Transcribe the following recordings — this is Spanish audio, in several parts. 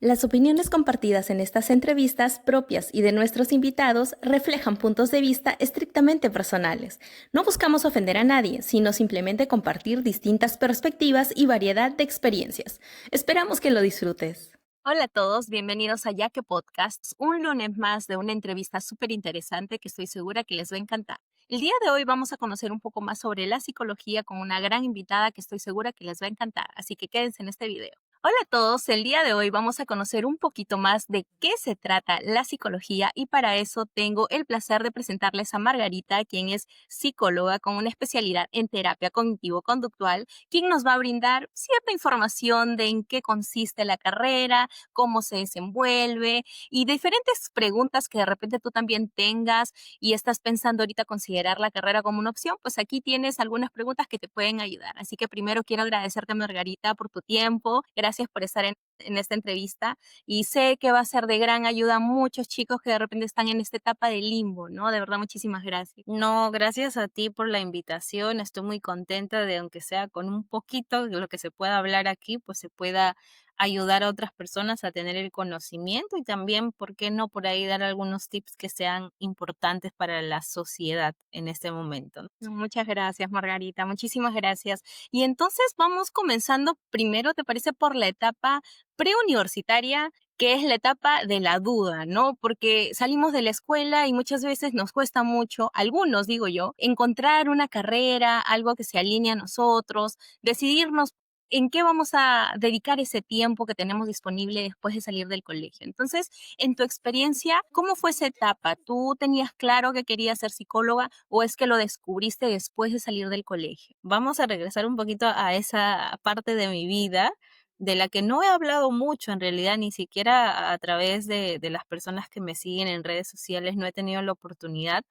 Las opiniones compartidas en estas entrevistas propias y de nuestros invitados reflejan puntos de vista estrictamente personales. No buscamos ofender a nadie, sino simplemente compartir distintas perspectivas y variedad de experiencias. Esperamos que lo disfrutes. Hola a todos, bienvenidos a Yaque Podcasts, un lunes más de una entrevista súper interesante que estoy segura que les va a encantar. El día de hoy vamos a conocer un poco más sobre la psicología con una gran invitada que estoy segura que les va a encantar, así que quédense en este video. Hola a todos, el día de hoy vamos a conocer un poquito más de qué se trata la psicología y para eso tengo el placer de presentarles a Margarita, quien es psicóloga con una especialidad en terapia cognitivo-conductual, quien nos va a brindar cierta información de en qué consiste la carrera, cómo se desenvuelve y diferentes preguntas que de repente tú también tengas y estás pensando ahorita considerar la carrera como una opción, pues aquí tienes algunas preguntas que te pueden ayudar. Así que primero quiero agradecerte, Margarita, por tu tiempo. Gracias por estar en esta entrevista y sé que va a ser de gran ayuda a muchos chicos que de repente están en esta etapa de limbo, ¿no? De verdad, muchísimas gracias. No, gracias a ti por la invitación. Estoy muy contenta de, aunque sea con un poquito de lo que se pueda hablar aquí, pues se pueda ayudar a otras personas a tener el conocimiento y también, ¿por qué no por ahí dar algunos tips que sean importantes para la sociedad en este momento? ¿No? Muchas gracias, Margarita. Muchísimas gracias. Y entonces vamos comenzando primero, ¿te parece? Por la etapa preuniversitaria, que es la etapa de la duda, ¿no? Porque salimos de la escuela y muchas veces nos cuesta mucho, algunos digo yo, encontrar una carrera, algo que se alinee a nosotros, decidirnos en qué vamos a dedicar ese tiempo que tenemos disponible después de salir del colegio. Entonces, en tu experiencia, ¿cómo fue esa etapa? ¿Tú tenías claro que querías ser psicóloga o es que lo descubriste después de salir del colegio? Vamos a regresar un poquito a esa parte de mi vida de la que no he hablado mucho en realidad, ni siquiera a través de las personas que me siguen en redes sociales, no he tenido la oportunidad,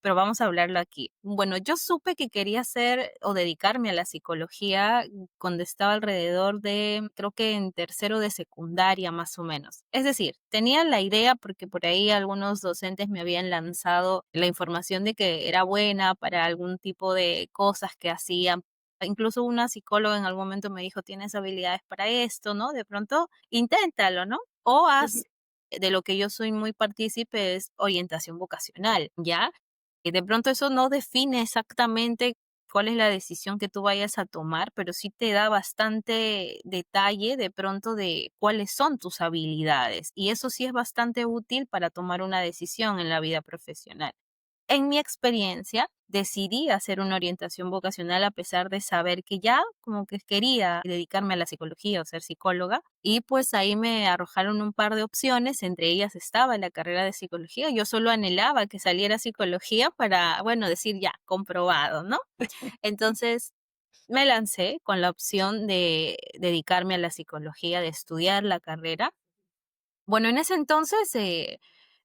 pero vamos a hablarlo aquí. Bueno, yo supe que quería hacer o dedicarme a la psicología cuando estaba alrededor de, creo que en tercero de secundaria más o menos. Es decir, tenía la idea porque por ahí algunos docentes me habían lanzado la información de que era buena para algún tipo de cosas que hacían. Incluso una psicóloga en algún momento me dijo, tienes habilidades para esto, ¿no? De pronto, inténtalo, ¿no? O Ujú. haz de lo que yo soy muy partícipe es orientación vocacional, ¿ya? Y de pronto eso no define exactamente cuál es la decisión que tú vayas a tomar, pero sí te da bastante detalle de pronto de cuáles son tus habilidades. Y eso sí es bastante útil para tomar una decisión en la vida profesional. En mi experiencia, decidí hacer una orientación vocacional a pesar de saber que ya como que quería dedicarme a la psicología o ser psicóloga y pues ahí me arrojaron un par de opciones, entre ellas estaba la carrera de psicología. Yo solo anhelaba que saliera psicología para, bueno, decir ya, comprobado, ¿no? Entonces me lancé con la opción de dedicarme a la psicología, de estudiar la carrera. Bueno, en ese entonces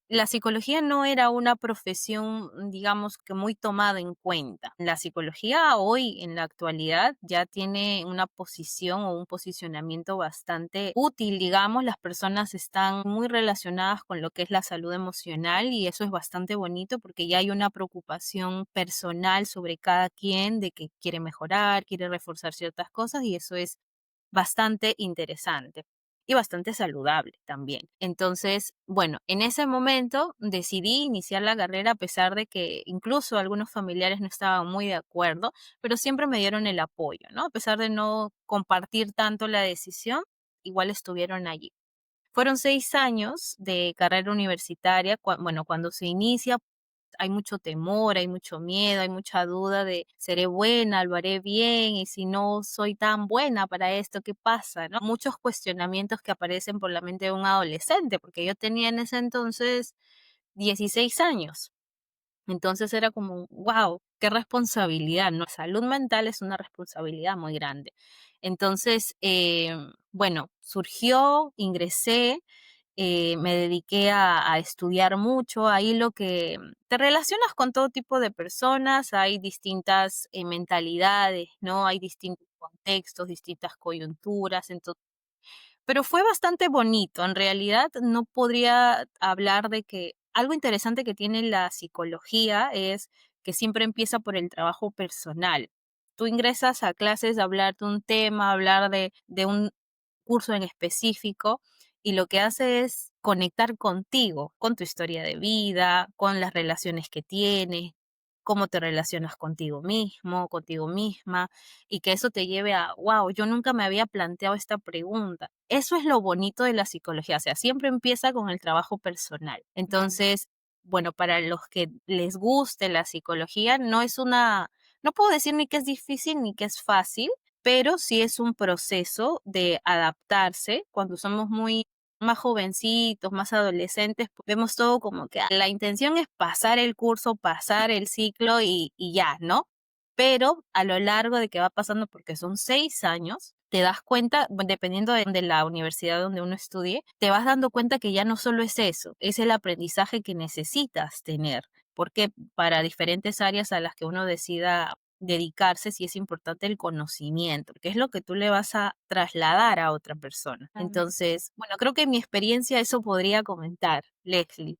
la psicología no era una profesión, digamos que muy tomada en cuenta. La psicología hoy, en la actualidad, ya tiene una posición o un posicionamiento bastante útil, digamos. Las personas están muy relacionadas con lo que es la salud emocional y eso es bastante bonito porque ya hay una preocupación personal sobre cada quien de que quiere mejorar, quiere reforzar ciertas cosas y eso es bastante interesante y bastante saludable también. Entonces, bueno, en ese momento decidí iniciar la carrera a pesar de que incluso algunos familiares no estaban muy de acuerdo, pero siempre me dieron el apoyo, ¿no? A pesar de no compartir tanto la decisión, igual estuvieron allí. Fueron 6 años de carrera universitaria. Bueno, cuando se inicia hay mucho temor, hay mucho miedo, hay mucha duda de seré buena, lo haré bien y si no soy tan buena para esto, ¿qué pasa? ¿No? Muchos cuestionamientos que aparecen por la mente de un adolescente, porque yo tenía en ese entonces 16 años. Entonces era como, wow, qué responsabilidad, ¿no? Salud mental es una responsabilidad muy grande. Entonces, bueno, surgió, ingresé, me dediqué a estudiar mucho. Ahí lo que te relacionas con todo tipo de personas, hay distintas mentalidades, ¿no? Hay distintos contextos, distintas coyunturas. Entonces, pero fue bastante bonito. En realidad no podría hablar de que algo interesante que tiene la psicología es que siempre empieza por el trabajo personal. Tú ingresas a clases de hablar de un tema, hablar de un curso en específico y lo que hace es conectar contigo, con tu historia de vida, con las relaciones que tienes, cómo te relacionas contigo mismo, contigo misma, y que eso te lleve a, wow, yo nunca me había planteado esta pregunta. Eso es lo bonito de la psicología, o sea, siempre empieza con el trabajo personal. Claro. Entonces, bueno, para los que les guste la psicología, no es una, no puedo decir ni que es difícil ni que es fácil, pero sí es un proceso de adaptarse cuando somos muy más jovencitos, más adolescentes, pues, vemos todo como que la intención es pasar el curso, pasar el ciclo y ya, ¿no? Pero a lo largo de que va pasando, porque son 6 años, te das cuenta, dependiendo de la universidad donde uno estudie, te vas dando cuenta que ya no solo es eso, es el aprendizaje que necesitas tener, porque para diferentes áreas a las que uno decida dedicarse, sí es importante el conocimiento, que es lo que tú le vas a trasladar a otra persona. Claro. Entonces, bueno, creo que en mi experiencia eso podría comentar, Leslie.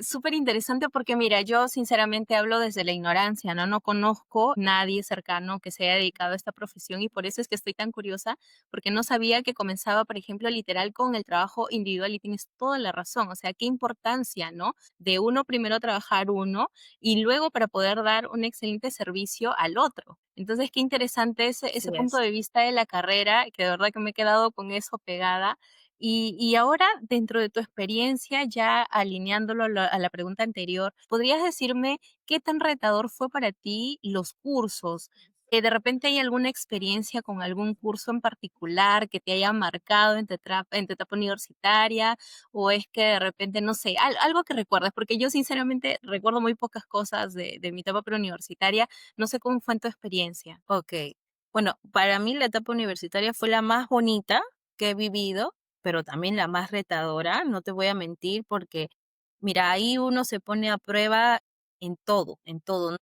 Súper interesante porque mira, yo sinceramente hablo desde la ignorancia, ¿no? No conozco nadie cercano que se haya dedicado a esta profesión y por eso es que estoy tan curiosa, porque no sabía que comenzaba, por ejemplo, literal con el trabajo individual y tienes toda la razón. O sea, qué importancia, ¿no? De uno primero trabajar uno y luego para poder dar un excelente servicio al otro. Entonces, qué interesante ese Así punto es. de vista de la carrera, que de verdad que me he quedado con eso pegada. Y ahora, dentro de tu experiencia, ya alineándolo a la pregunta anterior, ¿podrías decirme qué tan retador fue para ti los cursos? ¿De repente hay alguna experiencia con algún curso en particular que te haya marcado en tu etapa universitaria? ¿O es que de repente, no sé, algo que recuerdes? Porque yo sinceramente recuerdo muy pocas cosas de mi etapa preuniversitaria. No sé cómo fue en tu experiencia. Ok. Bueno, para mí la etapa universitaria fue la más bonita que he vivido, pero también la más retadora, no te voy a mentir, porque mira, ahí uno se pone a prueba en todo, ¿no?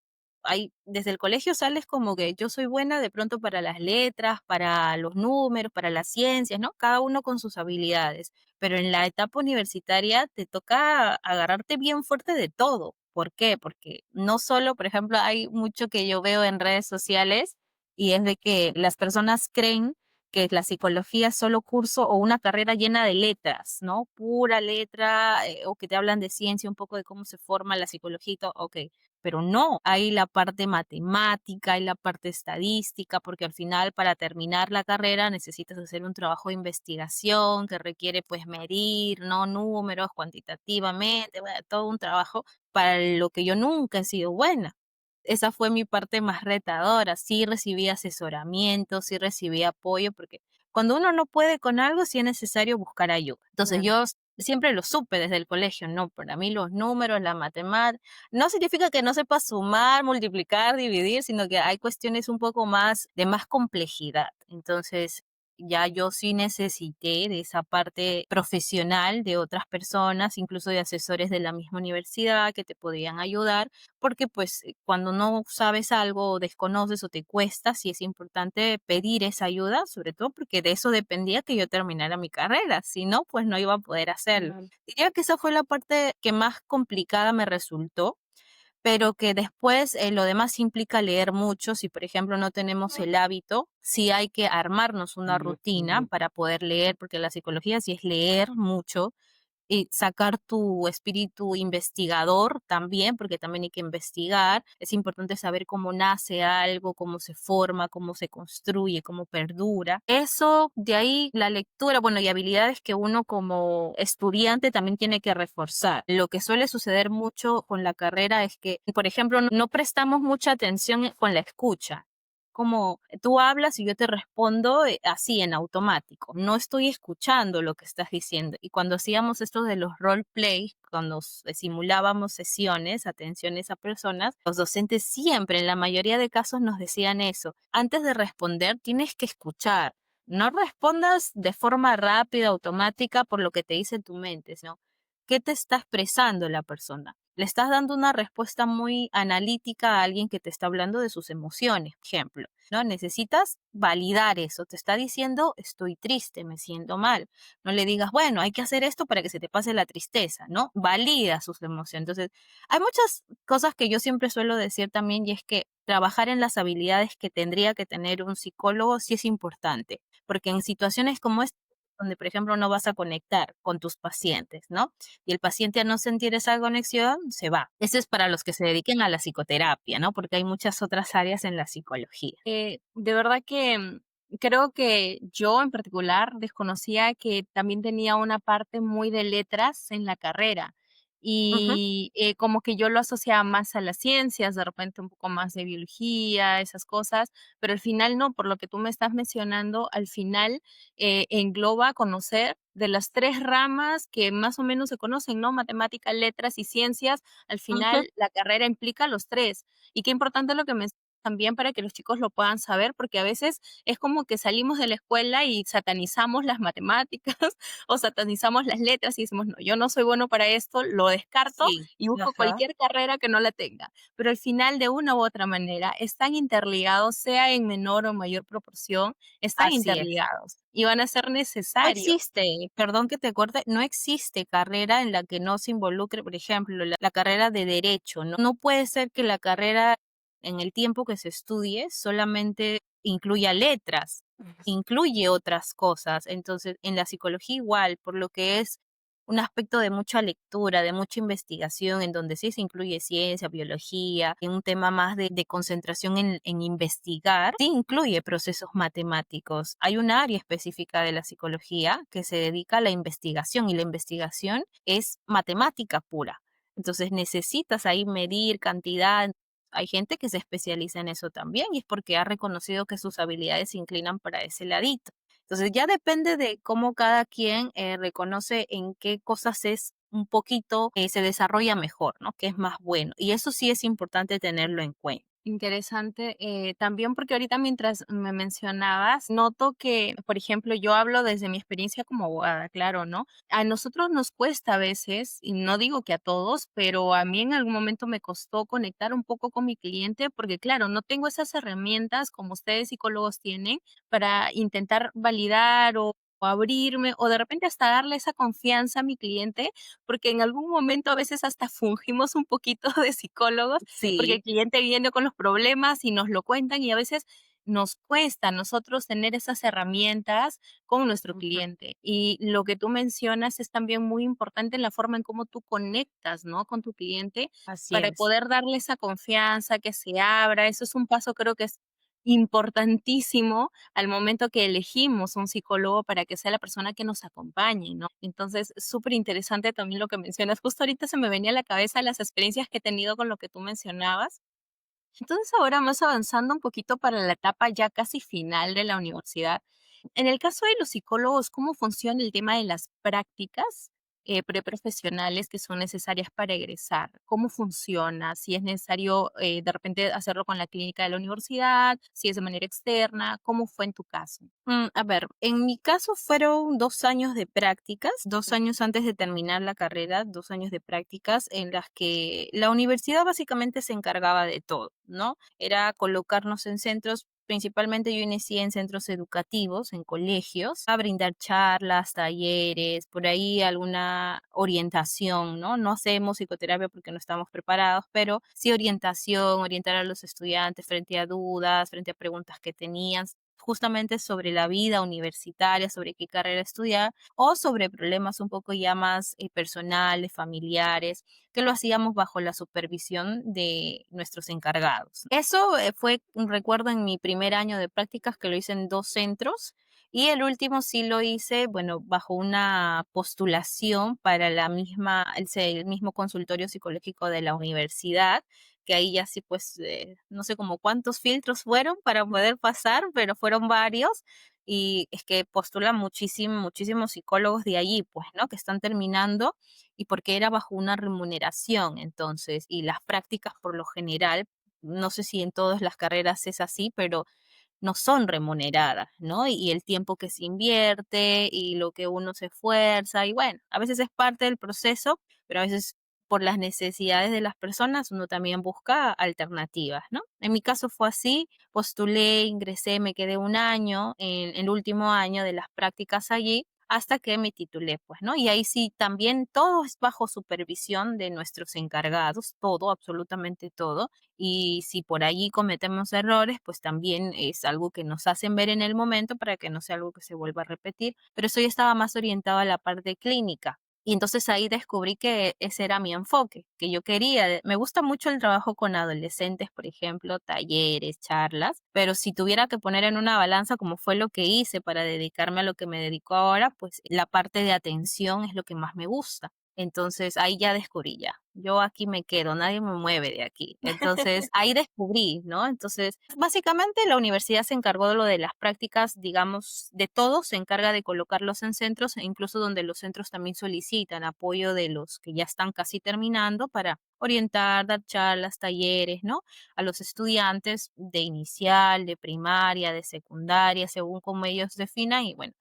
Desde el colegio sales como que yo soy buena de pronto para las letras, para los números, para las ciencias, ¿no? Cada uno con sus habilidades, pero en la etapa universitaria te toca agarrarte bien fuerte de todo. ¿Por qué? Porque no solo, por ejemplo, hay mucho que yo veo en redes sociales y es de que las personas creen que la psicología es solo curso o una carrera llena de letras, ¿no? Pura letra, o que te hablan de ciencia, un poco de cómo se forma la psicología y todo, ok, pero no, hay la parte matemática, hay la parte estadística, porque al final para terminar la carrera necesitas hacer un trabajo de investigación que requiere pues medir, ¿no? Números cuantitativamente, bueno, todo un trabajo para lo que yo nunca he sido buena. Esa fue mi parte más retadora. Sí recibí asesoramiento, sí recibí apoyo, porque cuando uno no puede con algo, sí es necesario buscar ayuda. Entonces Claro. yo siempre lo supe desde el colegio, ¿no? Para mí los números, la matemática, no significa que no sepa sumar, multiplicar, dividir, sino que hay cuestiones un poco más de más complejidad. Entonces, ya yo sí necesité de esa parte profesional de otras personas, incluso de asesores de la misma universidad que te podían ayudar porque pues cuando no sabes algo o desconoces o te cuesta, sí es importante pedir esa ayuda, sobre todo porque de eso dependía que yo terminara mi carrera, si no, pues no iba a poder hacerlo. Claro. Diría que esa fue la parte que más complicada me resultó, pero que después lo demás implica leer mucho. Si, por ejemplo, no tenemos el hábito, sí hay que armarnos una rutina para poder leer, porque la psicología sí es leer mucho y sacar tu espíritu investigador también, porque también hay que investigar. Es importante saber cómo nace algo, cómo se forma, cómo se construye, cómo perdura. Eso, de ahí la lectura, bueno, y habilidades que uno como estudiante también tiene que reforzar. Lo que suele suceder mucho con la carrera es que, por ejemplo, no prestamos mucha atención con la escucha. Como tú hablas y yo te respondo así en automático. No estoy escuchando lo que estás diciendo. Y cuando hacíamos esto de los role play, cuando simulábamos sesiones, atenciones a personas, los docentes siempre, en la mayoría de casos, nos decían eso. Antes de responder, tienes que escuchar. No respondas de forma rápida, automática, por lo que te dice tu mente, sino qué te está expresando la persona. Le estás dando una respuesta muy analítica a alguien que te está hablando de sus emociones, por ejemplo, ¿no? Necesitas validar eso. Te está diciendo, estoy triste, me siento mal. No le digas, bueno, hay que hacer esto para que se te pase la tristeza, ¿no? Valida sus emociones. Entonces, hay muchas cosas que yo siempre suelo decir también y es que trabajar en las habilidades que tendría que tener un psicólogo sí es importante, porque en situaciones como esta donde, por ejemplo, no vas a conectar con tus pacientes, ¿no? Y el paciente al no sentir esa conexión se va. Ese es para los que se dediquen a la psicoterapia, ¿no? Porque hay muchas otras áreas en la psicología. De verdad que creo que yo en particular desconocía que también tenía una parte muy de letras en la carrera Ujú, y como que yo lo asociaba más a las ciencias, de repente un poco más de biología, esas cosas, pero al final no, por lo que tú me estás mencionando, al final engloba conocer de las tres ramas que más o menos se conocen, ¿no? Matemáticas, letras y ciencias, al ujú. final la carrera implica los tres. Y qué importante lo que me también para que los chicos lo puedan saber, porque a veces es como que salimos de la escuela y satanizamos las matemáticas o satanizamos las letras y decimos, no, yo no soy bueno para esto, lo descarto Sí, y busco ajá, cualquier carrera que no la tenga. Pero al final, de una u otra manera, están interligados, sea en menor o mayor proporción, están así es. interligados y van a ser No necesarios. existe, perdón que te corte, no existe carrera en la que no se involucre, por ejemplo, la carrera de derecho. No, no puede ser que la carrera en el tiempo que se estudie solamente incluya letras, incluye otras cosas. Entonces, en la psicología igual, por lo que es un aspecto de mucha lectura, de mucha investigación, en donde sí se incluye ciencia, biología, en un tema más de concentración en investigar, sí incluye procesos matemáticos. Hay un área específica de la psicología que se dedica a la investigación y la investigación es matemática pura. Entonces necesitas ahí medir cantidad. Hay gente que se especializa en eso también y es porque ha reconocido que sus habilidades se inclinan para ese ladito. Entonces ya depende de cómo cada quien reconoce en qué cosas es un poquito, se desarrolla mejor, ¿no? Que es más bueno. Y eso sí es importante tenerlo en cuenta. Interesante, también porque ahorita mientras me mencionabas, noto que, por ejemplo, yo hablo desde mi experiencia como abogada, claro, ¿no? A nosotros nos cuesta a veces, y no digo que a todos, pero a mí en algún momento me costó conectar un poco con mi cliente porque, claro, no tengo esas herramientas como ustedes psicólogos tienen para intentar validar o abrirme o de repente hasta darle esa confianza a mi cliente, porque en algún momento a veces hasta fungimos un poquito de psicólogos porque el Sí, cliente viene con los problemas y nos lo cuentan y a veces nos cuesta a nosotros tener esas herramientas con nuestro ujú, cliente. Y lo que tú mencionas es también muy importante en la forma en cómo tú conectas, ¿no? Con tu cliente así para es. poder darle esa confianza, que se abra. Eso es un paso creo que es importantísimo al momento que elegimos un psicólogo para que sea la persona que nos acompañe, ¿no? Entonces, súper interesante también lo que mencionas. Justo ahorita se me venía a la cabeza las experiencias que he tenido con lo que tú mencionabas. Entonces, ahora más avanzando un poquito para la etapa ya casi final de la universidad. En el caso de los psicólogos, ¿cómo funciona el tema de las prácticas preprofesionales que son necesarias para egresar? ¿Cómo funciona? Si es necesario de repente hacerlo con la clínica de la universidad, si es de manera externa, ¿cómo fue en tu caso? A ver, en mi caso fueron 2 años de prácticas, 2 años antes de terminar la carrera, 2 años de prácticas en las que la universidad básicamente se encargaba de todo, ¿no? Era colocarnos en centros. Principalmente yo inicié en centros educativos, en colegios, a brindar charlas, talleres, por ahí alguna orientación, ¿no? No hacemos psicoterapia porque no estamos preparados, pero sí orientación, orientar a los estudiantes frente a dudas, frente a preguntas que tenían justamente sobre la vida universitaria, sobre qué carrera estudiar o sobre problemas un poco ya más personales, familiares, que lo hacíamos bajo la supervisión de nuestros encargados. Eso fue un recuerdo en mi primer año de prácticas que lo hice en 2 centros y el último sí lo hice, bueno, bajo una postulación para el mismo consultorio psicológico de la universidad, que ahí ya sí, pues, no sé como cuántos filtros fueron para poder pasar, pero fueron varios. Y es que postulan muchísimos psicólogos de allí, pues, ¿no? Que están terminando y porque era bajo una remuneración, entonces, y las prácticas por lo general, no sé si en todas las carreras es así, pero no son remuneradas, ¿no? Y el tiempo que se invierte y lo que uno se esfuerza y bueno, a veces es parte del proceso, pero a veces por las necesidades de las personas uno también busca alternativas, ¿no? En mi caso fue así, postulé, ingresé, me quedé un año, en el último año de las prácticas allí hasta que me titulé, pues, ¿no? Y ahí sí, también todo es bajo supervisión de nuestros encargados, todo, absolutamente todo. Y si por allí cometemos errores, pues también es algo que nos hacen ver en el momento para que no sea algo que se vuelva a repetir. Pero eso ya estaba más orientado a la parte clínica. Y entonces ahí descubrí que ese era mi enfoque, que yo quería. Me gusta mucho el trabajo con adolescentes, por ejemplo, talleres, charlas, pero si tuviera que poner en una balanza como fue lo que hice para dedicarme a lo que me dedico ahora, pues la parte de atención es lo que más me gusta. Entonces ahí ya descubrí ya. Yo aquí me quedo, nadie me mueve de aquí. Entonces ahí descubrí, ¿no? Entonces, básicamente la universidad se encargó de lo de las prácticas, digamos, de todo, se encarga de colocarlos en centros, e incluso donde los centros también solicitan apoyo de los que ya están casi terminando para orientar, dar charlas, talleres, ¿no? A los estudiantes de inicial, de primaria, de secundaria, según como ellos definan. Y bueno,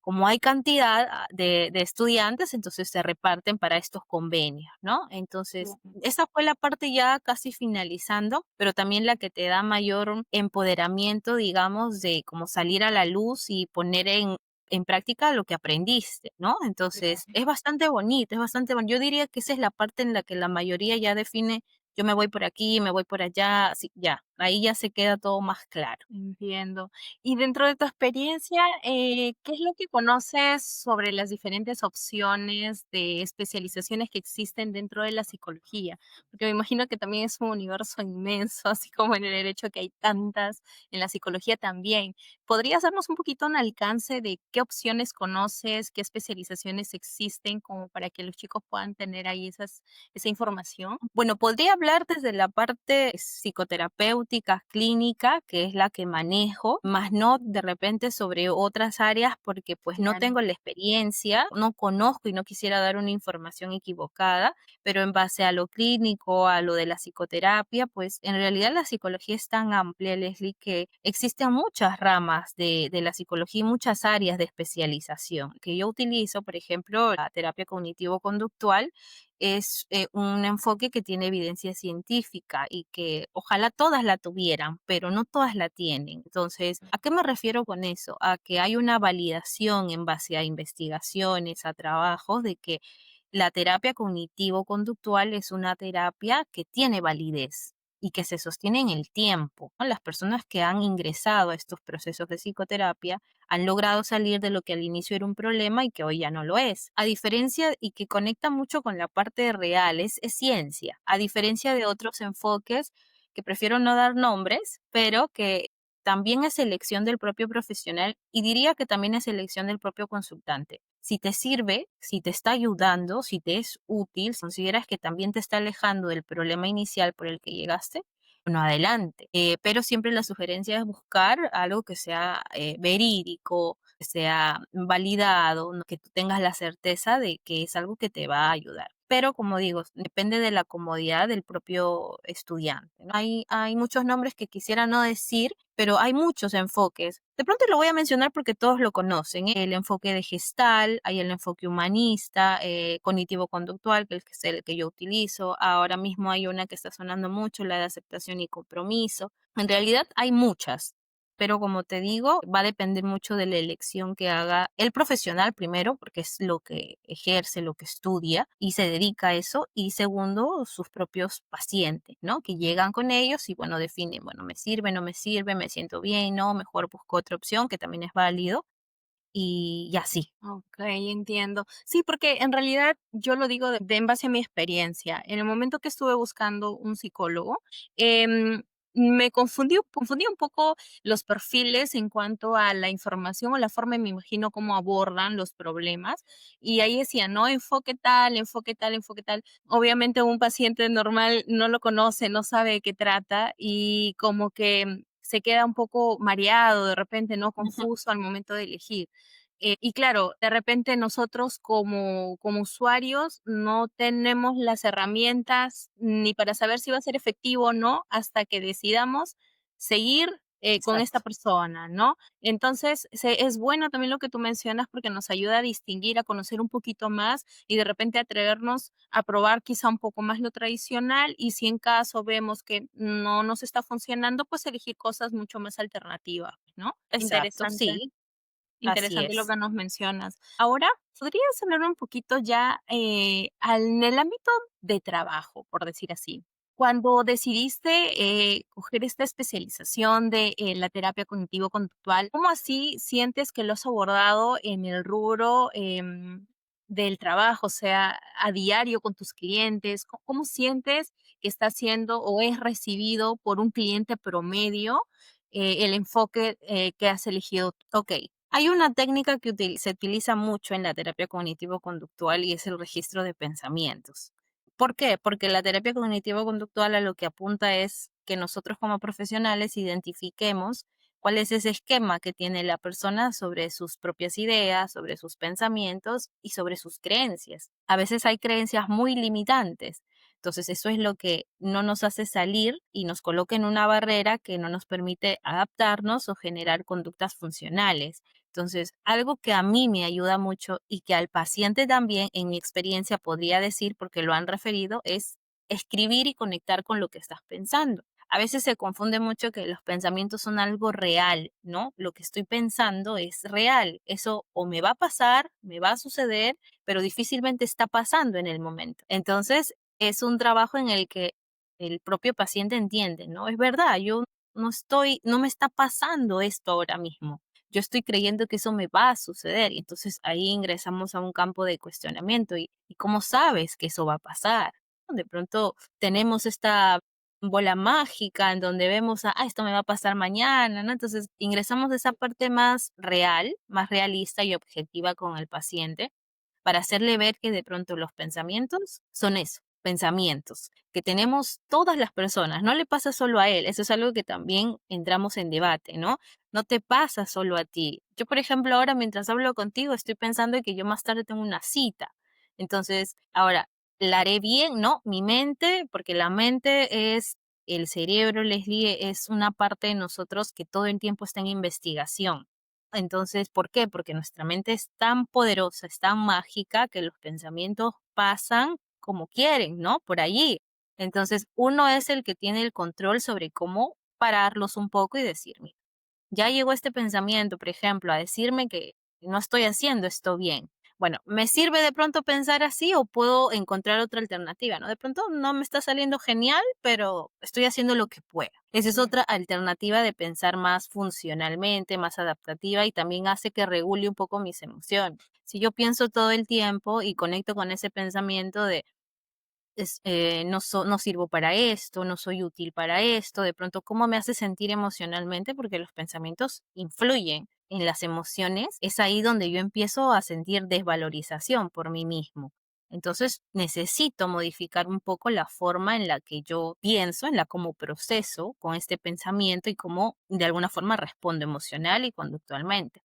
como hay cantidad de estudiantes, entonces se reparten para estos convenios, ¿no? Entonces, esa fue la parte ya casi finalizando, pero también la que te da mayor empoderamiento, digamos, de cómo salir a la luz y poner en práctica lo que aprendiste, ¿no? Entonces, es bastante bonito, es bastante bonito. Yo diría que esa es la parte en la que la mayoría ya define, yo me voy por aquí, me voy por allá, así, ya, ahí ya se queda todo más claro. Entiendo. Y dentro de tu experiencia, ¿qué es lo que conoces sobre las diferentes opciones de especializaciones que existen dentro de la psicología? Porque me imagino que también es un universo inmenso, así como en el derecho que hay tantas, en la psicología también. ¿Podrías darnos un poquito un alcance de qué opciones conoces, qué especializaciones existen, como para que los chicos puedan tener ahí esa información? Bueno, podría hablar desde la parte psicoterapéutica, clínica, que es la que manejo, más no de repente sobre otras áreas porque pues no Claro. tengo la experiencia, no conozco y no quisiera dar una información equivocada, pero en base a lo clínico, a lo de la psicoterapia, pues en realidad la psicología es tan amplia, Leslie, que existen muchas ramas de la psicología y muchas áreas de especialización que yo utilizo, por ejemplo, la terapia cognitivo-conductual es un enfoque que tiene evidencia científica y que ojalá todas la tuvieran, pero no todas la tienen. Entonces, ¿a qué me refiero con eso? A que hay una validación en base a investigaciones, a trabajos de que la terapia cognitivo-conductual es una terapia que tiene validez y que se sostiene en el tiempo, ¿no? Las personas que han ingresado a estos procesos de psicoterapia han logrado salir de lo que al inicio era un problema y que hoy ya no lo es. A diferencia y que conecta mucho con la parte real, es ciencia, a diferencia de otros enfoques que prefiero no dar nombres, pero que también es elección del propio profesional y diría que también es elección del propio consultante. Si te sirve, si te está ayudando, si te es útil, si consideras que también te está alejando del problema inicial por el que llegaste, bueno, adelante. Pero siempre la sugerencia es buscar algo que sea verídico, que sea validado, ¿no? Que tú tengas la certeza de que es algo que te va a ayudar. Pero como digo, depende de la comodidad del propio estudiante, ¿no? Hay muchos nombres que quisiera no decir, pero hay muchos enfoques. De pronto lo voy a mencionar porque todos lo conocen, ¿eh? El enfoque de gestal, hay el enfoque humanista, cognitivo-conductual, que es el que yo utilizo. Ahora mismo hay una que está sonando mucho, la de aceptación y compromiso. En realidad hay muchas, pero como te digo, va a depender mucho de la elección que haga el profesional primero, porque es lo que ejerce, lo que estudia y se dedica a eso, y segundo, sus propios pacientes, ¿no? Que llegan con ellos y, bueno, definen, bueno, me sirve, no me sirve, me siento bien, no, mejor busco otra opción, que también es válido, y así. Okey, entiendo. Sí, porque en realidad yo lo digo de en base a mi experiencia. En el momento que estuve buscando un psicólogo, me confundí un poco los perfiles en cuanto a la información o la forma, me imagino, cómo abordan los problemas, y ahí decía, ¿no? Enfoque tal, enfoque tal, enfoque tal. Obviamente, un paciente normal no lo conoce, no sabe de qué trata, y como que se queda un poco mareado de repente, ¿no? Confuso al momento de elegir. Y claro, de repente nosotros como usuarios no tenemos las herramientas ni para saber si va a ser efectivo o no hasta que decidamos seguir con esta Exacto. persona, ¿no? Entonces, es bueno también lo que tú mencionas porque nos ayuda a distinguir, a conocer un poquito más y de repente atrevernos a probar quizá un poco más lo tradicional y si en caso vemos que no nos está funcionando, pues elegir cosas mucho más alternativas, ¿no? Exacto, Interesante. sí. Así Interesante lo es. que nos mencionas. Ahora, ¿podrías hablar un poquito ya en el ámbito de trabajo, por decir así? Cuando decidiste coger esta especialización de la terapia cognitivo-conductual, ¿cómo así sientes que lo has abordado en el rubro del trabajo, o sea, a diario con tus clientes? ¿Cómo sientes que está siendo o es recibido por un cliente promedio el enfoque que has elegido? Ok. Hay una técnica que se utiliza mucho en la terapia cognitivo-conductual y es el registro de pensamientos. ¿Por qué? Porque la terapia cognitivo-conductual a lo que apunta es que nosotros como profesionales identifiquemos cuál es ese esquema que tiene la persona sobre sus propias ideas, sobre sus pensamientos y sobre sus creencias. A veces hay creencias muy limitantes. Entonces, eso es lo que no nos hace salir y nos coloca en una barrera que no nos permite adaptarnos o generar conductas funcionales. Entonces, algo que a mí me ayuda mucho y que al paciente también, en mi experiencia, podría decir, porque lo han referido, es escribir y conectar con lo que estás pensando. A veces se confunde mucho que los pensamientos son algo real, ¿no? Lo que estoy pensando es real. Eso o me va a pasar, me va a suceder, pero difícilmente está pasando en el momento. Entonces, es un trabajo en el que el propio paciente entiende, ¿no? Es verdad, yo no me está pasando esto ahora mismo. Yo estoy creyendo que eso me va a suceder y entonces ahí ingresamos a un campo de cuestionamiento y ¿cómo sabes que eso va a pasar? De pronto tenemos esta bola mágica en donde vemos, esto me va a pasar mañana, ¿no? Entonces ingresamos a esa parte más real, más realista y objetiva con el paciente para hacerle ver que de pronto los pensamientos son eso, pensamientos que tenemos todas las personas, no le pasa solo a él, eso es algo que también entramos en debate, ¿no? No te pasa solo a ti. Yo, por ejemplo, ahora mientras hablo contigo estoy pensando en que yo más tarde tengo una cita. Entonces, ahora, ¿la haré bien? No, mi mente, porque la mente es el cerebro, Leslie, es una parte de nosotros que todo el tiempo está en investigación. Entonces, ¿por qué? Porque nuestra mente es tan poderosa, es tan mágica que los pensamientos pasan como quieren, ¿no? Por allí. Entonces, uno es el que tiene el control sobre cómo pararlos un poco y decir, mira, ya llegó este pensamiento, por ejemplo, a decirme que no estoy haciendo esto bien. Bueno, ¿me sirve de pronto pensar así o puedo encontrar otra alternativa, no? De pronto no me está saliendo genial, pero estoy haciendo lo que pueda. Esa es otra alternativa de pensar más funcionalmente, más adaptativa y también hace que regule un poco mis emociones. Si yo pienso todo el tiempo y conecto con ese pensamiento de no sirvo para esto, no soy útil para esto, de pronto, ¿cómo me hace sentir emocionalmente? Porque los pensamientos influyen en las emociones, es ahí donde yo empiezo a sentir desvalorización por mí mismo. Entonces, necesito modificar un poco la forma en la que yo pienso, en la cómo proceso con este pensamiento y cómo de alguna forma respondo emocional y conductualmente.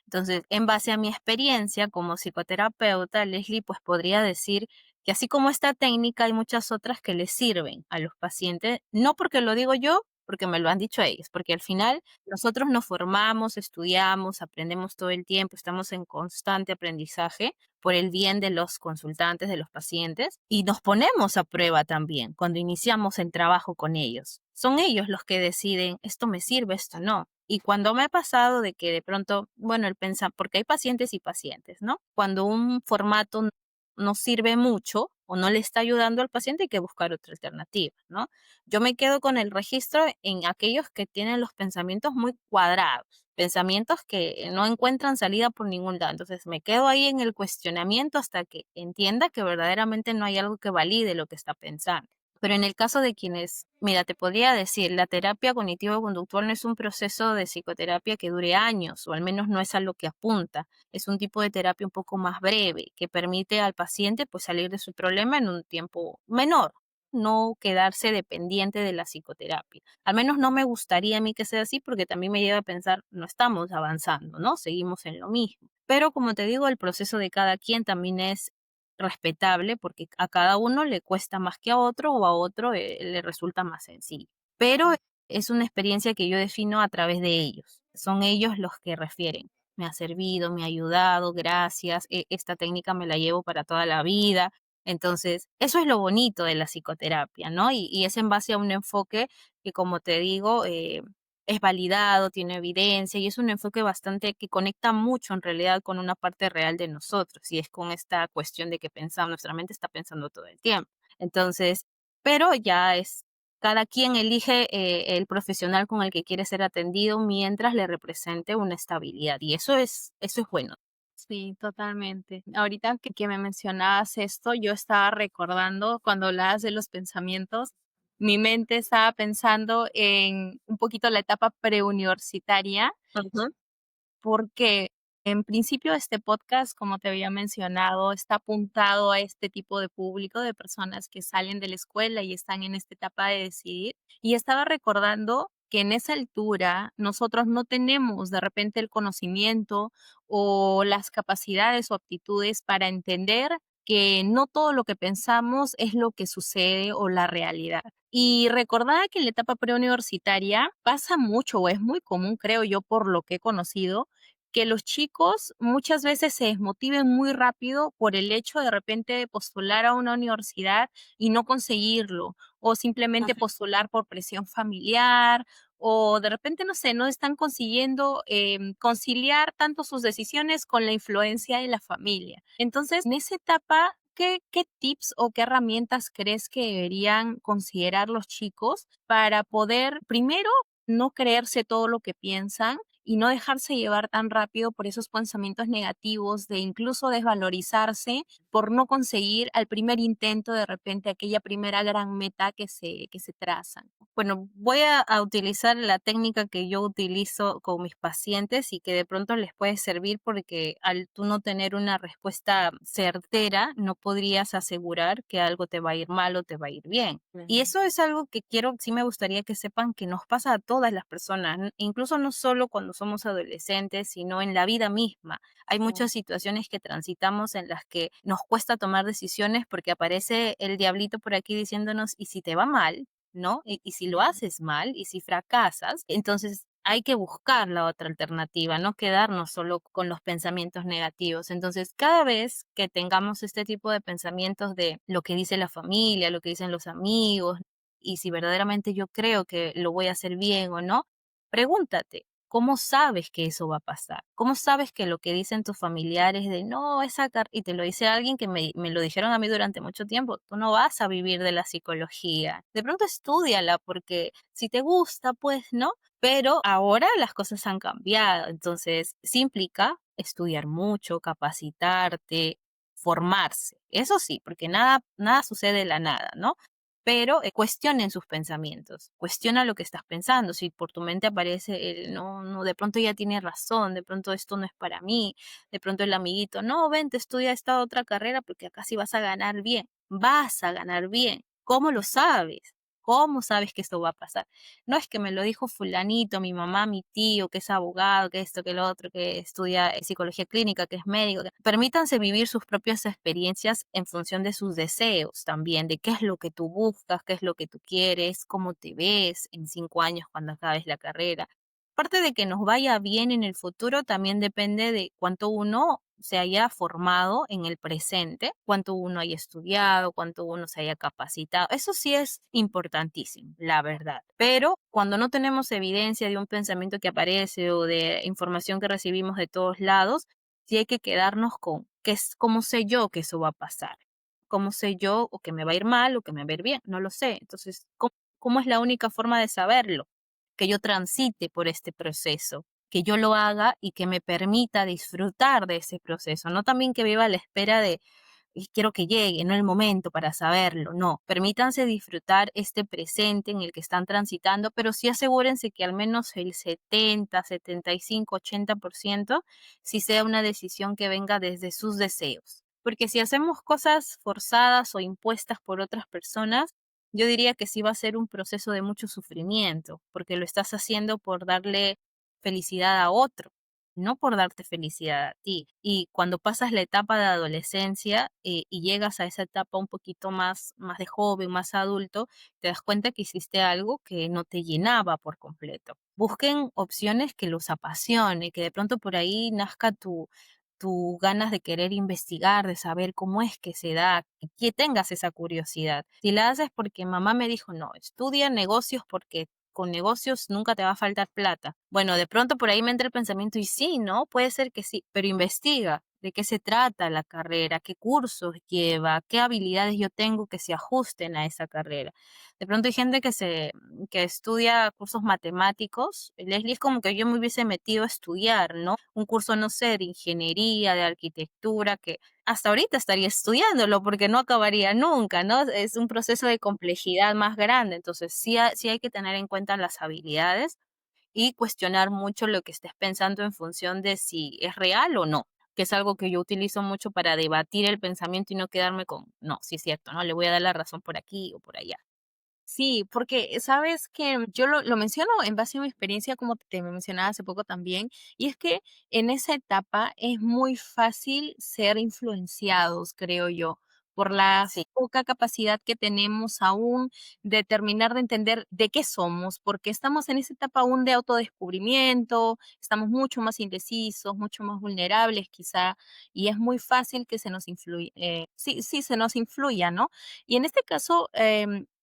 Entonces, en base a mi experiencia como psicoterapeuta, Leslie, pues podría decir que así como esta técnica, hay muchas otras que les sirven a los pacientes, no porque lo digo yo, porque me lo han dicho ellos, porque al final nosotros nos formamos, estudiamos, aprendemos todo el tiempo, estamos en constante aprendizaje por el bien de los consultantes, de los pacientes, y nos ponemos a prueba también cuando iniciamos el trabajo con ellos. Son ellos los que deciden, esto me sirve, esto no. Y cuando me ha pasado de que de pronto, bueno, porque hay pacientes y pacientes, ¿no? Cuando un formato no sirve mucho o no le está ayudando al paciente, hay que buscar otra alternativa, ¿no? Yo me quedo con el registro en aquellos que tienen los pensamientos muy cuadrados, pensamientos que no encuentran salida por ningún lado. Entonces me quedo ahí en el cuestionamiento hasta que entienda que verdaderamente no hay algo que valide lo que está pensando. Pero en el caso de quienes, mira, te podría decir, la terapia cognitivo-conductual no es un proceso de psicoterapia que dure años, o al menos no es a lo que apunta. Es un tipo de terapia un poco más breve, que permite al paciente pues salir de su problema en un tiempo menor, no quedarse dependiente de la psicoterapia. Al menos no me gustaría a mí que sea así, porque también me lleva a pensar, no estamos avanzando, ¿no? Seguimos en lo mismo. Pero como te digo, el proceso de cada quien también es respetable porque a cada uno le cuesta más que a otro o a otro le resulta más sencillo. Pero es una experiencia que yo defino a través de ellos. Son ellos los que refieren. Me ha servido, me ha ayudado, gracias. Esta técnica me la llevo para toda la vida. Entonces, eso es lo bonito de la psicoterapia, ¿no? Y es en base a un enfoque que, como te digo, es validado, tiene evidencia y es un enfoque bastante que conecta mucho en realidad con una parte real de nosotros y es con esta cuestión de que pensamos, nuestra mente está pensando todo el tiempo. Entonces, pero ya es, cada quien elige el profesional con el que quiere ser atendido mientras le represente una estabilidad y eso es bueno. Sí, totalmente. Ahorita que me mencionabas esto, yo estaba recordando cuando hablabas de los pensamientos, mi mente estaba pensando en un poquito la etapa preuniversitaria, Ujú, porque en principio este podcast, como te había mencionado, está apuntado a este tipo de público, de personas que salen de la escuela y están en esta etapa de decidir. Y estaba recordando que en esa altura nosotros no tenemos de repente el conocimiento o las capacidades o aptitudes para entender que no todo lo que pensamos es lo que sucede o la realidad. Y recordaba que en la etapa preuniversitaria pasa mucho o es muy común, creo yo, por lo que he conocido, que los chicos muchas veces se desmotiven muy rápido por el hecho de repente postular a una universidad y no conseguirlo, o simplemente ujú. postular por presión familiar, o de repente, no sé, no están consiguiendo conciliar tanto sus decisiones con la influencia de la familia. Entonces, en esa etapa, ¿qué tips o qué herramientas crees que deberían considerar los chicos para poder, primero, no creerse todo lo que piensan y no dejarse llevar tan rápido por esos pensamientos negativos de incluso desvalorizarse por no conseguir al primer intento de repente aquella primera gran meta que se trazan? Bueno, voy a utilizar la técnica que yo utilizo con mis pacientes y que de pronto les puede servir porque al tú no tener una respuesta certera, no podrías asegurar que algo te va a ir mal o te va a ir bien. Y Ujú. eso es algo que quiero, sí me gustaría que sepan que nos pasa a todas las personas, incluso no solo cuando somos adolescentes, sino en la vida misma. Hay muchas situaciones que transitamos en las que nos cuesta tomar decisiones porque aparece el diablito por aquí diciéndonos, ¿y si te va mal? ¿No? Y si lo haces mal y si fracasas, entonces hay que buscar la otra alternativa, no quedarnos solo con los pensamientos negativos. Entonces, cada vez que tengamos este tipo de pensamientos de lo que dice la familia, lo que dicen los amigos, y si verdaderamente yo creo que lo voy a hacer bien o no, pregúntate, ¿cómo sabes que eso va a pasar? ¿Cómo sabes que lo que dicen tus familiares de no, y te lo dice alguien que me lo dijeron a mí durante mucho tiempo, tú no vas a vivir de la psicología. De pronto estudiala porque si te gusta, pues no, pero ahora las cosas han cambiado, entonces sí implica estudiar mucho, capacitarte, formarse. Eso sí, porque nada sucede de la nada, ¿no? Pero cuestionen sus pensamientos, cuestiona lo que estás pensando, si por tu mente aparece el no, no, de pronto ya tiene razón, de pronto esto no es para mí, de pronto el amiguito, no, vente, estudia esta otra carrera porque acá sí vas a ganar bien, ¿cómo lo sabes? ¿Cómo sabes que esto va a pasar? No es que me lo dijo fulanito, mi mamá, mi tío, que es abogado, que esto, que lo otro, que estudia psicología clínica, que es médico. Permítanse vivir sus propias experiencias en función de sus deseos también, de qué es lo que tú buscas, qué es lo que tú quieres, cómo te ves en 5 años cuando acabes la carrera. Aparte de que nos vaya bien en el futuro, también depende de cuánto uno se haya formado en el presente, cuánto uno haya estudiado, cuánto uno se haya capacitado. Eso sí es importantísimo, la verdad. Pero cuando no tenemos evidencia de un pensamiento que aparece o de información que recibimos de todos lados, sí hay que quedarnos con qué es, cómo sé yo que eso va a pasar. ¿Cómo sé yo o que me va a ir mal o que me va a ir bien? No lo sé. Entonces, ¿cómo es la única forma de saberlo? Que yo transite por este proceso, que yo lo haga y que me permita disfrutar de ese proceso, no también que viva a la espera de y quiero que llegue, no el momento para saberlo, no, permítanse disfrutar este presente en el que están transitando, pero sí asegúrense que al menos el 70, 75, 80% sí sea una decisión que venga desde sus deseos. Porque si hacemos cosas forzadas o impuestas por otras personas, yo diría que sí va a ser un proceso de mucho sufrimiento, porque lo estás haciendo por darle felicidad a otro, no por darte felicidad a ti. Y cuando pasas la etapa de adolescencia y llegas a esa etapa un poquito más de joven, más adulto, te das cuenta que hiciste algo que no te llenaba por completo. Busquen opciones que los apasione, que de pronto por ahí nazca tu ganas de querer investigar, de saber cómo es que se da, que tengas esa curiosidad. Si la haces porque mamá me dijo, no, estudia negocios porque con negocios nunca te va a faltar plata. Bueno, de pronto por ahí me entra el pensamiento y sí, ¿no? Puede ser que sí, pero investiga de qué se trata la carrera, qué cursos lleva, qué habilidades yo tengo que se ajusten a esa carrera. De pronto hay gente que estudia cursos matemáticos. Leslie, es como que yo me hubiese metido a estudiar, ¿no? Un curso, no sé, de ingeniería, de arquitectura, que hasta ahorita estaría estudiándolo porque no acabaría nunca, ¿no? Es un proceso de complejidad más grande, entonces sí hay que tener en cuenta las habilidades y cuestionar mucho lo que estés pensando en función de si es real o no, que es algo que yo utilizo mucho para debatir el pensamiento y no quedarme con, no, sí es cierto, ¿no? Le voy a dar la razón por aquí o por allá. Sí, porque sabes que yo lo menciono en base a mi experiencia, como te mencionaba hace poco también, y es que en esa etapa es muy fácil ser influenciados, creo yo, por la Sí, poca capacidad que tenemos aún de terminar de entender de qué somos, porque estamos en esa etapa aún de autodescubrimiento, estamos mucho más indecisos, mucho más vulnerables quizá, y es muy fácil que se nos influya, sí, se nos influya, ¿no? Y en este caso,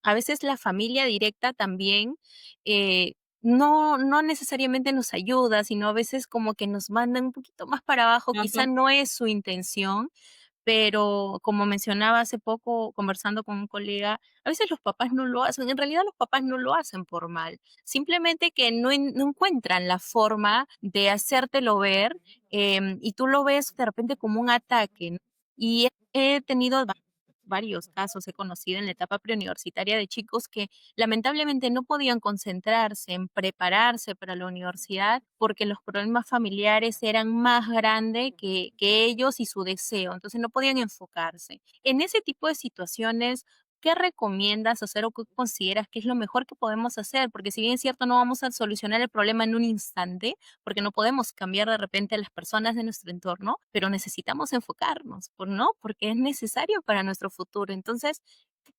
a veces la familia directa también eh, no necesariamente nos ayuda, sino a veces como que nos mandan un poquito más para abajo, quizá ujú, no es su intención, pero como mencionaba hace poco conversando con un colega, a veces los papás no lo hacen, en realidad los papás no lo hacen por mal, simplemente que no encuentran la forma de hacértelo ver, y tú lo ves de repente como un ataque, ¿no? Y he tenido varios casos he conocido en la etapa preuniversitaria de chicos que lamentablemente no podían concentrarse en prepararse para la universidad porque los problemas familiares eran más grandes que ellos y su deseo, entonces no podían enfocarse. En ese tipo de situaciones, ¿qué recomiendas hacer o qué consideras que es lo mejor que podemos hacer? Porque si bien es cierto, no vamos a solucionar el problema en un instante, porque no podemos cambiar de repente a las personas de nuestro entorno, pero necesitamos enfocarnos, ¿no? Porque es necesario para nuestro futuro. Entonces,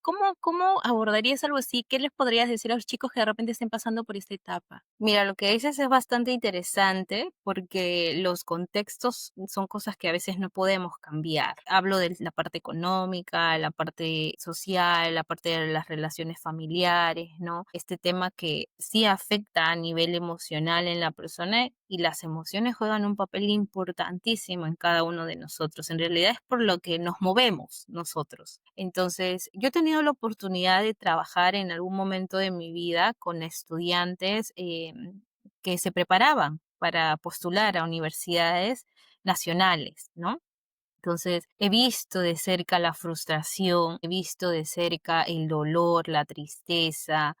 ¿cómo abordarías algo así? ¿Qué les podrías decir a los chicos que de repente estén pasando por esta etapa? mira, lo que dices es bastante interesante porque los contextos son cosas que a veces no podemos cambiar. Hablo de la parte económica, la parte social, la parte de las relaciones familiares, ¿no? Este tema que sí afecta a nivel emocional en la persona y las emociones juegan un papel importantísimo en cada uno de nosotros. En realidad es por lo que nos movemos nosotros. Entonces, yo he tenido la oportunidad de trabajar en algún momento de mi vida con estudiantes que se preparaban para postular a universidades nacionales, ¿no? Entonces, he visto de cerca la frustración, he visto de cerca el dolor, la tristeza,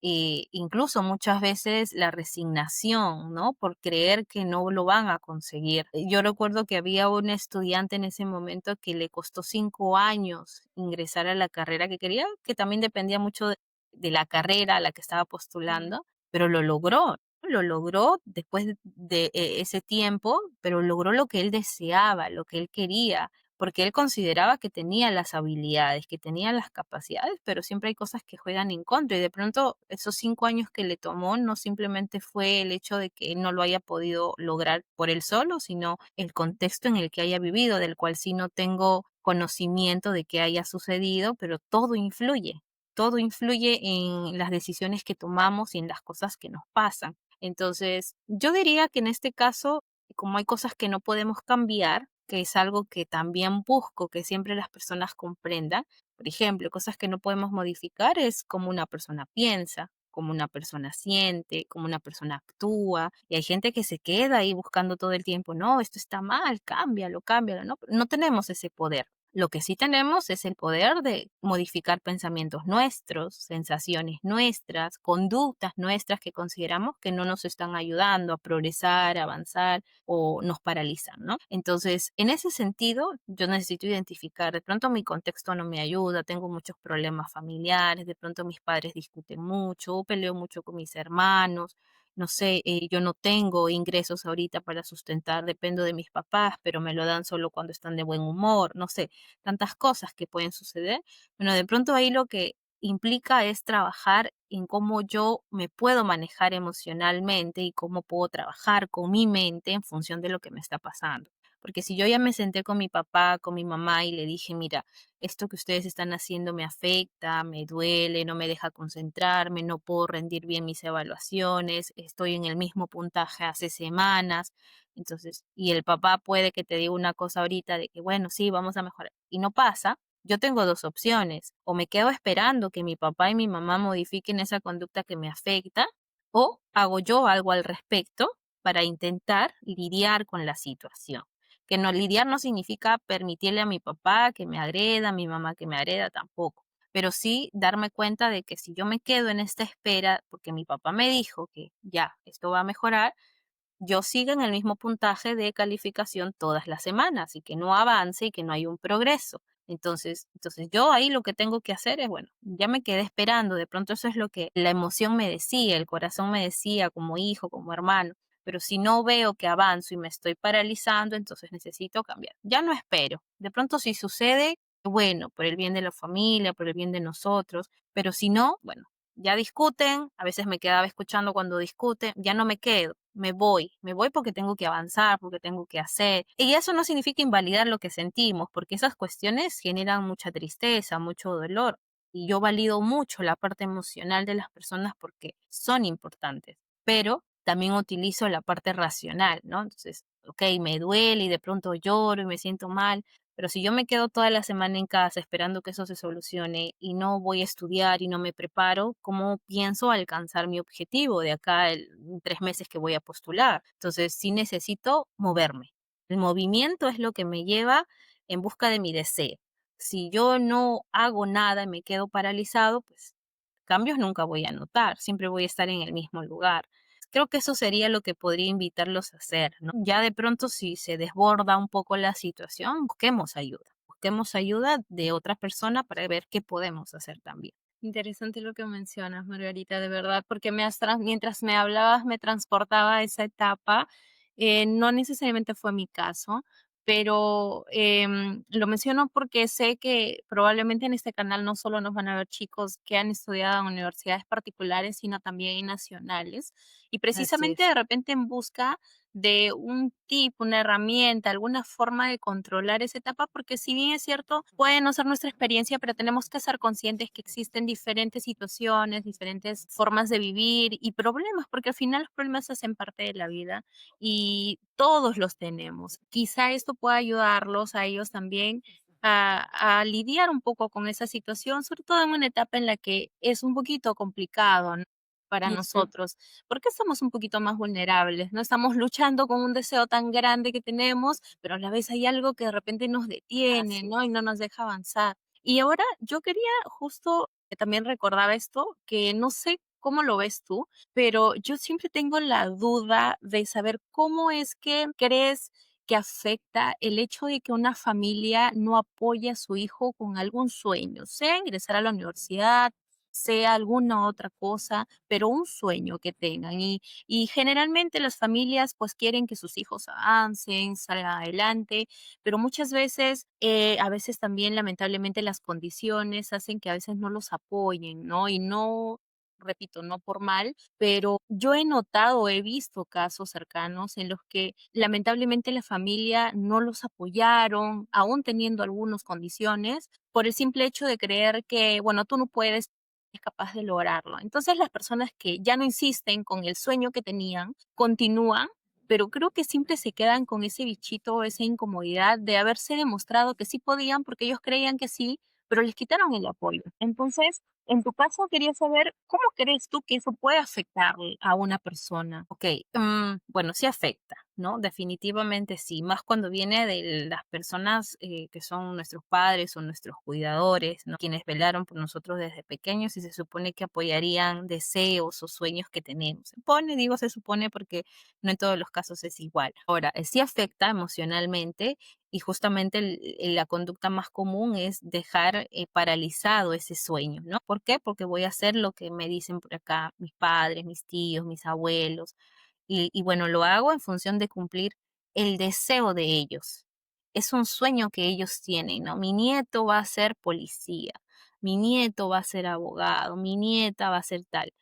incluso muchas veces la resignación, ¿no? Por creer que no lo van a conseguir. Yo recuerdo que había un estudiante en ese momento que le costó 5 años ingresar a la carrera que quería, que también dependía mucho de la carrera a la que estaba postulando, pero lo logró. Lo logró después de ese tiempo, pero logró lo que él deseaba, lo que él quería, porque él consideraba que tenía las habilidades, que tenía las capacidades, pero siempre hay cosas que juegan en contra. Y de pronto esos 5 años que le tomó no simplemente fue el hecho de que él no lo haya podido lograr por él solo, sino el contexto en el que haya vivido, del cual sí no tengo conocimiento de que haya sucedido, pero todo influye. Todo influye en las decisiones que tomamos y en las cosas que nos pasan. Entonces, yo diría que en este caso, como hay cosas que no podemos cambiar, que es algo que también busco que siempre las personas comprendan. Por ejemplo, cosas que no podemos modificar es cómo una persona piensa, cómo una persona siente, cómo una persona actúa. Y hay gente que se queda ahí buscando todo el tiempo, no, esto está mal, cámbialo, cámbialo, ¿no? No tenemos ese poder. Lo que sí tenemos es el poder de modificar pensamientos nuestros, sensaciones nuestras, conductas nuestras que consideramos que no nos están ayudando a progresar, a avanzar o nos paralizan, ¿no? Entonces, en ese sentido, yo necesito identificar, de pronto mi contexto no me ayuda, tengo muchos problemas familiares, de pronto mis padres discuten mucho, o peleo mucho con mis hermanos, no sé, yo no tengo ingresos ahorita para sustentar, dependo de mis papás, pero me lo dan solo cuando están de buen humor, no sé, tantas cosas que pueden suceder. Bueno, de pronto ahí lo que implica es trabajar en cómo yo me puedo manejar emocionalmente y cómo puedo trabajar con mi mente en función de lo que me está pasando. Porque si yo ya me senté con mi papá, con mi mamá y le dije, mira, esto que ustedes están haciendo me afecta, me duele, no me deja concentrarme, no puedo rendir bien mis evaluaciones, estoy en el mismo puntaje hace semanas. Entonces, y el papá puede que te diga una cosa ahorita de que, bueno, sí, vamos a mejorar, y no pasa. Yo tengo dos opciones: o me quedo esperando que mi papá y mi mamá modifiquen esa conducta que me afecta, o hago yo algo al respecto para intentar lidiar con la situación. Que no, lidiar no significa permitirle a mi papá que me agreda, a mi mamá que me agreda, tampoco. Pero sí darme cuenta de que si yo me quedo en esta espera, porque mi papá me dijo que ya, esto va a mejorar, yo siga en el mismo puntaje de calificación todas las semanas y que no avance y que no hay un progreso. Entonces yo ahí lo que tengo que hacer es, bueno, ya me quedé esperando, de pronto eso es lo que la emoción me decía, el corazón me decía como hijo, como hermano, pero si no veo que avanzo y me estoy paralizando, entonces necesito cambiar. Ya no espero. De pronto si sucede, bueno, por el bien de la familia, por el bien de nosotros, pero si no, bueno, ya discuten, a veces me quedaba escuchando cuando discuten, ya no me quedo, me voy porque tengo que avanzar, porque tengo que hacer. Y eso no significa invalidar lo que sentimos, porque esas cuestiones generan mucha tristeza, mucho dolor. Y yo valido mucho la parte emocional de las personas porque son importantes, pero también utilizo la parte racional, ¿no? Entonces, ok, me duele y de pronto lloro y me siento mal, pero si yo me quedo toda la semana en casa esperando que eso se solucione y no voy a estudiar y no me preparo, ¿cómo pienso alcanzar mi objetivo de acá en 3 meses que voy a postular? Entonces, sí necesito moverme. El movimiento es lo que me lleva en busca de mi deseo. Si yo no hago nada y me quedo paralizado, pues cambios nunca voy a notar, siempre voy a estar en el mismo lugar. Creo que eso sería lo que podría invitarlos a hacer, ¿no? Ya de pronto, si se desborda un poco la situación, busquemos ayuda. Busquemos ayuda de otra persona para ver qué podemos hacer también. Interesante lo que mencionas, Margarita, de verdad, porque mientras me hablabas me transportaba a esa etapa. No necesariamente fue mi caso, pero lo menciono porque sé que probablemente en este canal no solo nos van a ver chicos que han estudiado en universidades particulares, sino también en nacionales. Y Así precisamente es. de repente en busca de un tip, una herramienta, alguna forma de controlar esa etapa, porque si bien es cierto, puede no ser nuestra experiencia, pero tenemos que ser conscientes que existen diferentes situaciones, diferentes formas de vivir y problemas, porque al final los problemas hacen parte de la vida y todos los tenemos. Quizá esto pueda ayudarlos a ellos también a lidiar un poco con esa situación, sobre todo en una etapa en la que es un poquito complicado, ¿no? Para Ujú. nosotros, porque estamos un poquito más vulnerables, no estamos luchando con un deseo tan grande que tenemos, pero a la vez hay algo que de repente nos detiene, Así ¿no? Y es. no nos deja avanzar. Y ahora yo quería justo, que también recordaba esto, que no sé cómo lo ves tú, pero yo siempre tengo la duda de saber cómo es que crees que afecta el hecho de que una familia no apoye a su hijo con algún sueño, sea ingresar a la universidad, sea alguna otra cosa, pero un sueño que tengan. Y generalmente las familias pues quieren que sus hijos avancen, salgan adelante, pero muchas veces, a veces también lamentablemente las condiciones hacen que a veces no los apoyen, ¿no? Y no, repito, no por mal, pero yo he notado, he visto casos cercanos en los que lamentablemente la familia no los apoyaron, aún teniendo algunas condiciones, por el simple hecho de creer que, bueno, tú no puedes, es capaz de lograrlo. Entonces las personas que ya no insisten con el sueño que tenían, continúan, pero creo que siempre se quedan con ese bichito, esa incomodidad de haberse demostrado que sí podían porque ellos creían que sí, pero les quitaron el apoyo. Entonces, en tu caso, quería saber cómo crees tú que eso puede afectar a una persona. Ok, bueno, sí afecta, ¿no? Definitivamente sí, más cuando viene de las personas que son nuestros padres o nuestros cuidadores, ¿no? Quienes velaron por nosotros desde pequeños y se supone que apoyarían deseos o sueños que tenemos. Se supone, digo se supone porque no en todos los casos es igual. Ahora, sí afecta emocionalmente y justamente la conducta más común es dejar paralizado ese sueño, ¿no? ¿Por qué? Porque voy a hacer lo que me dicen por acá mis padres, mis tíos, mis abuelos. Y bueno, lo hago en función de cumplir el deseo de ellos. Es un sueño que ellos tienen, ¿no? Mi nieto va a ser policía, mi nieto va a ser abogado, mi nieta va a ser tal.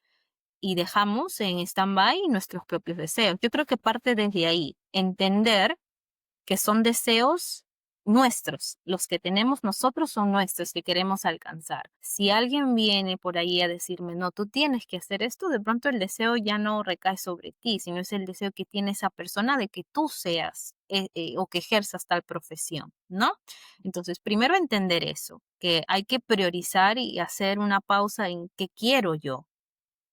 Y dejamos en stand-by nuestros propios deseos. Yo creo que parte desde ahí, entender que son deseos nuestros, los que tenemos nosotros son nuestros, que queremos alcanzar. Si alguien viene por ahí a decirme, no, tú tienes que hacer esto, de pronto el deseo ya no recae sobre ti, sino es el deseo que tiene esa persona de que tú seas o que ejerzas tal profesión, ¿no? Entonces, primero entender eso, que hay que priorizar y hacer una pausa en qué quiero yo,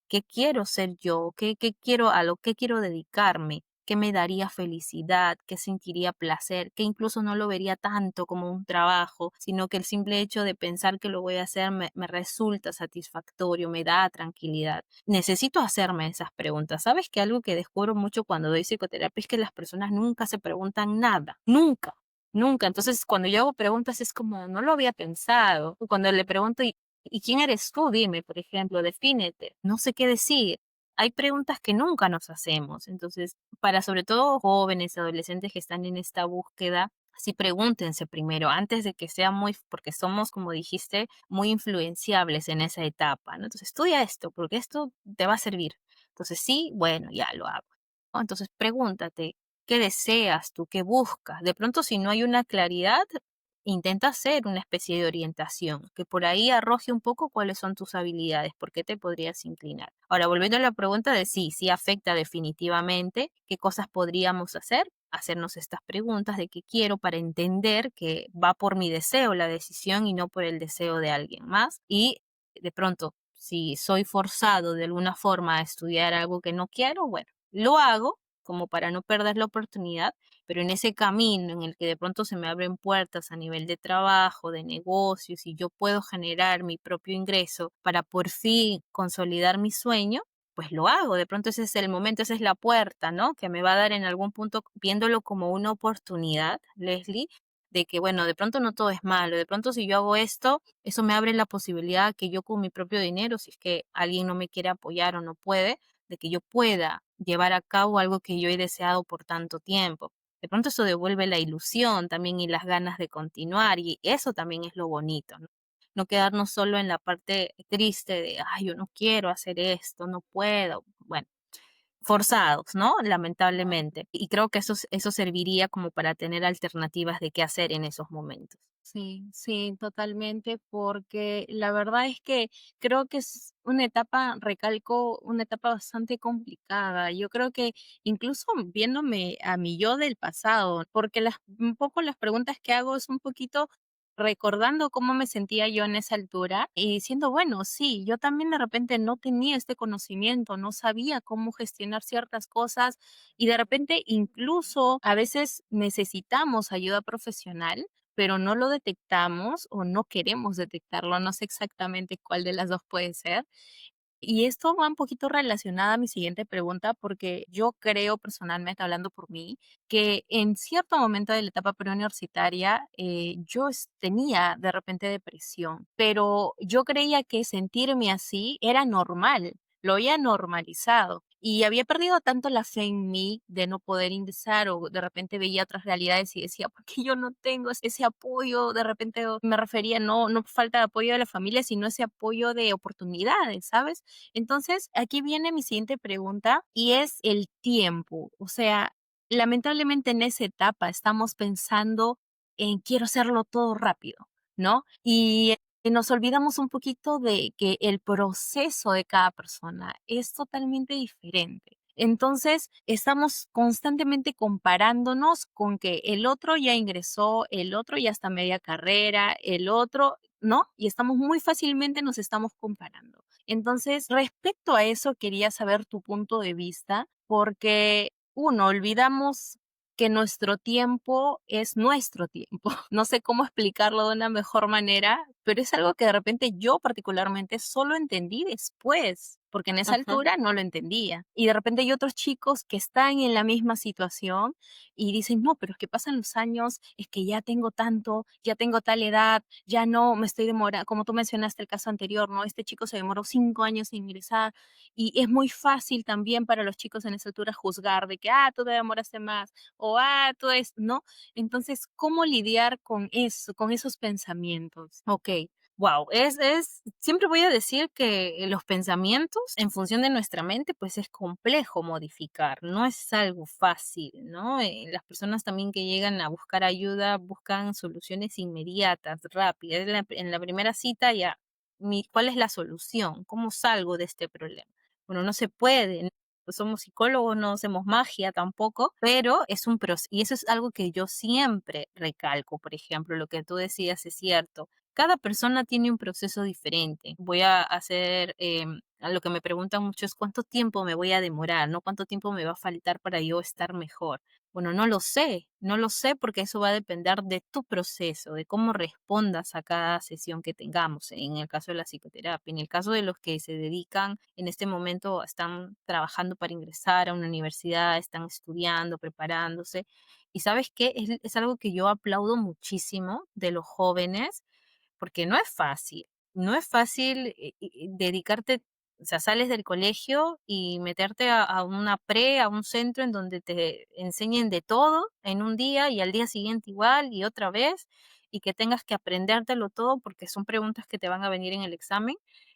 qué quiero ser yo, qué quiero, a lo que quiero dedicarme, qué me daría felicidad, qué sentiría placer, que incluso no lo vería tanto como un trabajo, sino que el simple hecho de pensar que lo voy a hacer me resulta satisfactorio, me da tranquilidad. Necesito hacerme esas preguntas. ¿Sabes que algo que descubro mucho cuando doy psicoterapia es que las personas nunca se preguntan nada? Nunca. Nunca. Entonces, cuando yo hago preguntas es como, no lo había pensado. Cuando le pregunto, ¿y quién eres tú? Dime, por ejemplo, defínete. No sé qué decir. Hay preguntas que nunca nos hacemos. Entonces, para sobre todo jóvenes, adolescentes que están en esta búsqueda, sí pregúntense primero, antes de que sea muy, porque somos, como dijiste, muy influenciables en esa etapa, ¿no? Entonces, estudia esto, porque esto te va a servir. Entonces, sí, bueno, ya lo hago. ¿No? Entonces, pregúntate, ¿qué deseas tú? ¿Qué buscas? De pronto, si no hay una claridad, intenta hacer una especie de orientación, que por ahí arroje un poco cuáles son tus habilidades, por qué te podrías inclinar. Ahora, volviendo a la pregunta de sí afecta definitivamente, ¿qué cosas podríamos hacer? Hacernos estas preguntas de qué quiero para entender que va por mi deseo la decisión y no por el deseo de alguien más. Y de pronto, si soy forzado de alguna forma a estudiar algo que no quiero, bueno, lo hago como para no perder la oportunidad, pero en ese camino en el que de pronto se me abren puertas a nivel de trabajo, de negocios, y yo puedo generar mi propio ingreso para por fin consolidar mi sueño, pues lo hago. De pronto ese es el momento, esa es la puerta, ¿no? Que me va a dar en algún punto, viéndolo como una oportunidad, Leslie, de que, bueno, de pronto no todo es malo, de pronto si yo hago esto, eso me abre la posibilidad que yo con mi propio dinero, si es que alguien no me quiere apoyar o no puede, de que yo pueda llevar a cabo algo que yo he deseado por tanto tiempo. De pronto eso devuelve la ilusión también y las ganas de continuar y eso también es lo bonito, ¿no? No quedarnos solo en la parte triste de, ay, yo no quiero hacer esto, no puedo. Bueno, forzados, ¿no? Lamentablemente. Y creo que eso serviría como para tener alternativas de qué hacer en esos momentos. Sí, sí, totalmente, porque la verdad es que creo que es una etapa, recalco, una etapa bastante complicada. Yo creo que incluso viéndome a mi yo del pasado, porque un poco las preguntas que hago es un poquito recordando cómo me sentía yo en esa altura y diciendo, bueno, sí, yo también de repente no tenía este conocimiento, no sabía cómo gestionar ciertas cosas y de repente incluso a veces necesitamos ayuda profesional, pero no lo detectamos o no queremos detectarlo, no sé exactamente cuál de las 2 puede ser. Y esto va un poquito relacionada a mi siguiente pregunta, porque yo creo personalmente, hablando por mí, que en cierto momento de la etapa preuniversitaria, yo tenía de repente depresión, pero yo creía que sentirme así era normal, lo había normalizado. Y había perdido tanto la fe en mí de no poder ingresar o de repente veía otras realidades y decía, ¿por qué yo no tengo ese apoyo? De repente me refería, no falta de apoyo de la familia, sino ese apoyo de oportunidades, ¿sabes? Entonces, aquí viene mi siguiente pregunta y es el tiempo. O sea, lamentablemente en esa etapa estamos pensando en quiero hacerlo todo rápido, ¿no? Y nos olvidamos un poquito de que el proceso de cada persona es totalmente diferente. Entonces, estamos constantemente comparándonos con que el otro ya ingresó, el otro ya está a media carrera, el otro, ¿no? Y estamos muy fácilmente nos estamos comparando. Entonces, respecto a eso, quería saber tu punto de vista, porque uno, olvidamos que nuestro tiempo es nuestro tiempo. No sé cómo explicarlo de una mejor manera, pero es algo que de repente yo particularmente solo entendí después, porque en esa Ujú. altura no lo entendía. Y de repente hay otros chicos que están en la misma situación y dicen, no, pero es que pasan los años, es que ya tengo tanto, ya tengo tal edad, ya no me estoy demorando, como tú mencionaste el caso anterior, ¿no? Este chico se demoró 5 años en ingresar y es muy fácil también para los chicos en esa altura juzgar de que, tú te demoraste más o, tú es, ¿no? Entonces, ¿cómo lidiar con eso, con esos pensamientos? Ok, Wow, siempre voy a decir que los pensamientos en función de nuestra mente, pues es complejo modificar, no es algo fácil, ¿no? Las personas también que llegan a buscar ayuda buscan soluciones inmediatas, rápidas. En la primera cita ya, ¿cuál es la solución? ¿Cómo salgo de este problema? Bueno, no se puede, ¿no? Pues somos psicólogos, no hacemos magia tampoco, pero es un proceso. Y eso es algo que yo siempre recalco, por ejemplo, lo que tú decías es cierto, cada persona tiene un proceso diferente. Voy a hacer, a lo que me preguntan mucho es cuánto tiempo me voy a demorar, ¿no? ¿Cuánto tiempo me va a faltar para yo estar mejor? Bueno, no lo sé porque eso va a depender de tu proceso, de cómo respondas a cada sesión que tengamos, en el caso de la psicoterapia. En el caso de los que se dedican en este momento, están trabajando para ingresar a una universidad, están estudiando, preparándose. Y sabes qué, es algo que yo aplaudo muchísimo de los jóvenes porque no es fácil dedicarte, o sea, sales del colegio y meterte a una a un centro en donde te enseñen de todo en un día y al día siguiente igual y otra vez y que tengas que aprendértelo todo porque son preguntas que te van a venir en el examen.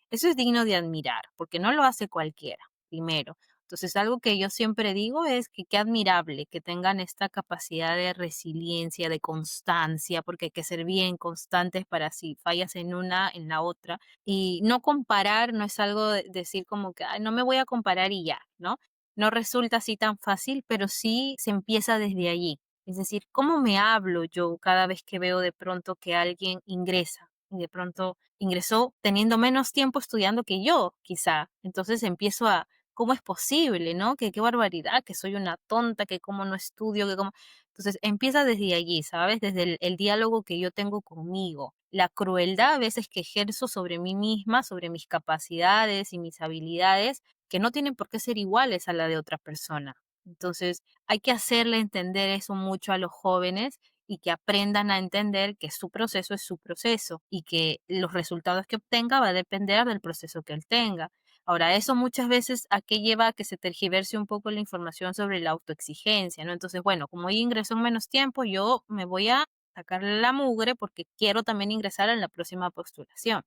Eso es digno de admirar, porque no lo hace cualquiera, primero. Entonces, algo que yo siempre digo es que qué admirable que tengan esta capacidad de resiliencia, de constancia, porque hay que ser bien constantes para si fallas en una, en la otra. Y no comparar no es algo de decir como que: "Ay, no me voy a comparar y ya", ¿no? No resulta así tan fácil, pero sí se empieza desde allí. Es decir, ¿cómo me hablo yo cada vez que veo de pronto que alguien ingresa? Y de pronto ingresó teniendo menos tiempo estudiando que yo, quizá. Entonces empiezo a ¿cómo es posible, no? Que qué barbaridad, que soy una tonta, que cómo no estudio, que cómo... Entonces empieza desde allí, ¿sabes? Desde el diálogo que yo tengo conmigo. La crueldad a veces que ejerzo sobre mí misma, sobre mis capacidades y mis habilidades, que no tienen por qué ser iguales a la de otra persona. Entonces hay que hacerle entender eso mucho a los jóvenes y que aprendan a entender que su proceso es su proceso y que los resultados que obtenga va a depender del proceso que él tenga. Ahora, eso muchas veces a qué lleva a que se tergiverse un poco la información sobre la autoexigencia, ¿no? Entonces, bueno, como ella ingresó en menos tiempo, yo me voy a sacar la mugre porque quiero también ingresar en la próxima postulación.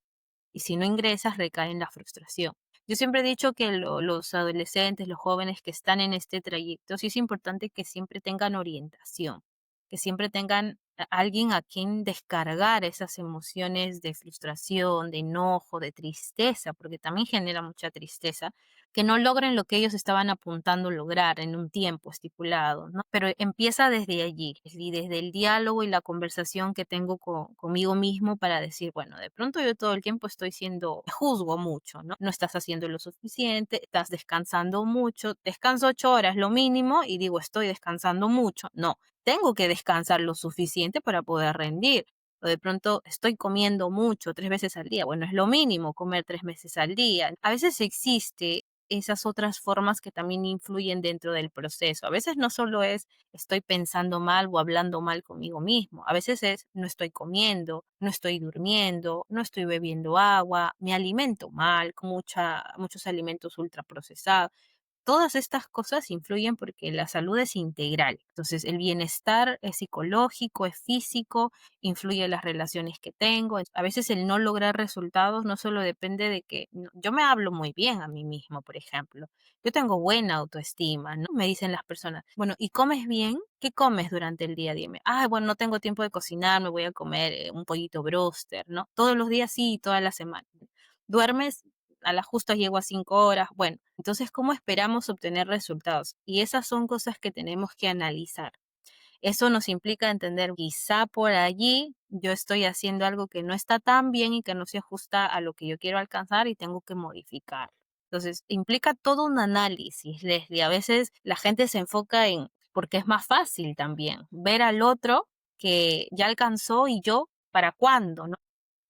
Y si no ingresas, recae en la frustración. Yo siempre he dicho que los adolescentes, los jóvenes que están en este trayecto, sí es importante que siempre tengan orientación, que siempre tengan alguien a quien descargar esas emociones de frustración, de enojo, de tristeza, porque también genera mucha tristeza, que no logren lo que ellos estaban apuntando a lograr en un tiempo estipulado, ¿no? Pero empieza desde allí, y desde el diálogo y la conversación que tengo conmigo mismo para decir, bueno, de pronto yo todo el tiempo estoy siendo, juzgo mucho, ¿no? No estás haciendo lo suficiente, estás descansando mucho, descanso 8 horas, lo mínimo, y digo, estoy descansando mucho. No, tengo que descansar lo suficiente para poder rendir. O de pronto estoy comiendo mucho, 3 veces al día. Bueno, es lo mínimo comer 3 veces al día. A veces existe esas otras formas que también influyen dentro del proceso. A veces no solo es estoy pensando mal o hablando mal conmigo mismo. A veces es no estoy comiendo, no estoy durmiendo, no estoy bebiendo agua, me alimento mal, con muchos alimentos ultraprocesados. Todas estas cosas influyen porque la salud es integral. Entonces, el bienestar es psicológico, es físico, influye en las relaciones que tengo. A veces el no lograr resultados no solo depende de que yo me hablo muy bien a mí mismo, por ejemplo. Yo tengo buena autoestima, ¿no? Me dicen las personas, bueno, ¿y comes bien? ¿Qué comes durante el día? Dime. Ah, bueno, no tengo tiempo de cocinar, me voy a comer un pollito broster, ¿no? Todos los días sí, toda la semana. ¿Duermes? A la justa llego a 5 horas. Bueno, entonces, ¿cómo esperamos obtener resultados? Y esas son cosas que tenemos que analizar. Eso nos implica entender, quizá por allí yo estoy haciendo algo que no está tan bien y que no se ajusta a lo que yo quiero alcanzar y tengo que modificar. Entonces, implica todo un análisis, Leslie. A veces la gente se enfoca en, porque es más fácil también, ver al otro que ya alcanzó y yo, ¿para cuándo? ¿No?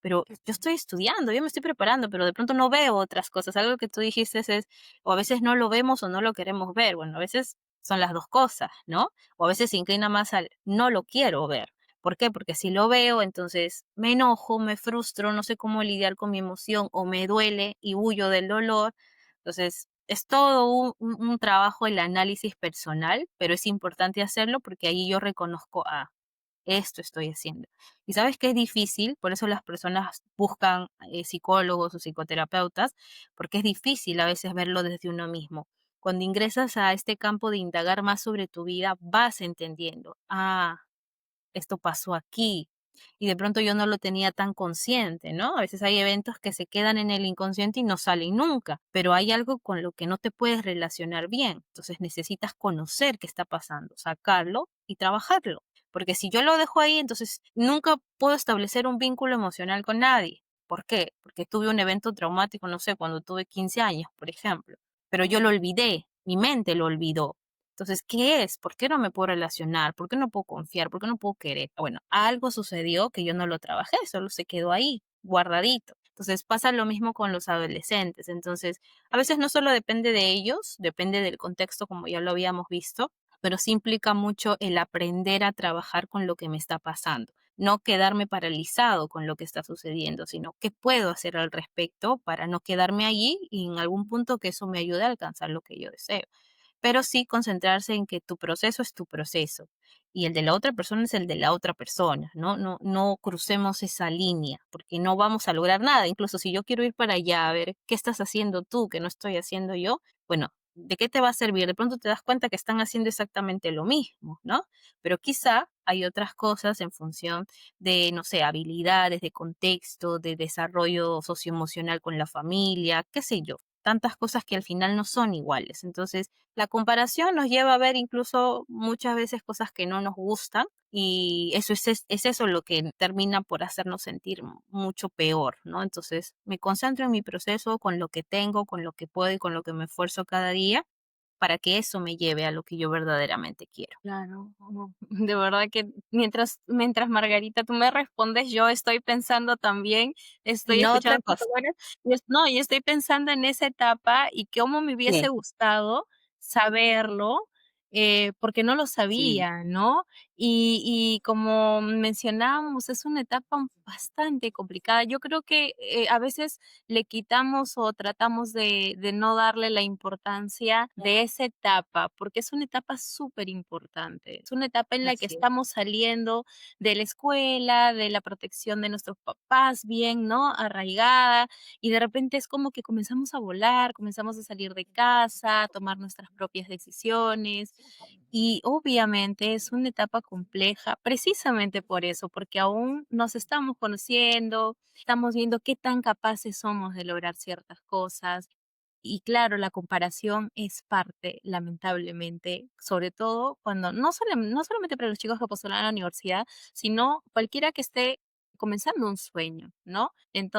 Pero yo estoy estudiando, yo me estoy preparando, pero de pronto no veo otras cosas. Algo que tú dijiste es, o a veces no lo vemos o no lo queremos ver. Bueno, a veces son las dos cosas, ¿no? O a veces se inclina más al no lo quiero ver. ¿Por qué? Porque si lo veo, entonces me enojo, me frustro, no sé cómo lidiar con mi emoción o me duele y huyo del dolor. Entonces, es todo un trabajo el análisis personal, pero es importante hacerlo porque ahí yo reconozco, esto estoy haciendo. Y sabes que es difícil, por eso las personas buscan psicólogos o psicoterapeutas, porque es difícil a veces verlo desde uno mismo. Cuando ingresas a este campo de indagar más sobre tu vida, vas entendiendo, esto pasó aquí. Y de pronto yo no lo tenía tan consciente, ¿no? A veces hay eventos que se quedan en el inconsciente y no salen nunca, pero hay algo con lo que no te puedes relacionar bien. Entonces necesitas conocer qué está pasando, sacarlo y trabajarlo. Porque si yo lo dejo ahí, entonces nunca puedo establecer un vínculo emocional con nadie. ¿Por qué? Porque tuve un evento traumático, no sé, cuando tuve 15 años, por ejemplo, pero yo lo olvidé, mi mente lo olvidó. Entonces, ¿qué es? ¿Por qué no me puedo relacionar? ¿Por qué no puedo confiar? ¿Por qué no puedo querer? Bueno, algo sucedió que yo no lo trabajé, solo se quedó ahí, guardadito. Entonces pasa lo mismo con los adolescentes. Entonces, a veces no solo depende de ellos, depende del contexto, como ya lo habíamos visto, pero sí implica mucho el aprender a trabajar con lo que me está pasando. No quedarme paralizado con lo que está sucediendo, sino qué puedo hacer al respecto para no quedarme allí y en algún punto que eso me ayude a alcanzar lo que yo deseo, pero sí concentrarse en que tu proceso es tu proceso y el de la otra persona es el de la otra persona, ¿no? No crucemos esa línea porque no vamos a lograr nada. Incluso si yo quiero ir para allá a ver qué estás haciendo tú que no estoy haciendo yo, bueno, ¿de qué te va a servir? De pronto te das cuenta que están haciendo exactamente lo mismo, ¿no? Pero quizá hay otras cosas en función de, no sé, habilidades, de contexto, de desarrollo socioemocional con la familia, qué sé yo, tantas cosas que al final no son iguales. Entonces, la comparación nos lleva a ver incluso muchas veces cosas que no nos gustan y eso es eso lo que termina por hacernos sentir mucho peor, ¿no? Entonces, me concentro en mi proceso con lo que tengo, con lo que puedo y con lo que me esfuerzo cada día para que eso me lleve a lo que yo verdaderamente quiero. Claro, de verdad que mientras Margarita tú me respondes, yo estoy pensando también, estoy No otra escuchando tus cosa. palabras, no, y estoy pensando en esa etapa y cómo me hubiese Sí, gustado saberlo, porque no lo sí, sabía, ¿no? Y como mencionábamos, es una etapa bastante complicada. Yo creo que a veces le quitamos o tratamos de no darle la importancia de esa etapa, porque es una etapa súper importante. Es una etapa en la que así es. estamos saliendo de la escuela, de la protección de nuestros papás, bien, ¿no? Arraigada, y de repente es como que comenzamos a volar, comenzamos a salir de casa, a tomar nuestras propias decisiones, y obviamente es una etapa compleja, precisamente por eso, porque aún nos estamos conociendo, estamos viendo qué tan capaces somos de lograr ciertas cosas. Y claro, la comparación es parte, lamentablemente, sobre todo cuando no solamente para los chicos que postulan a la universidad, sino cualquiera que esté comenzando un sueño, ¿no?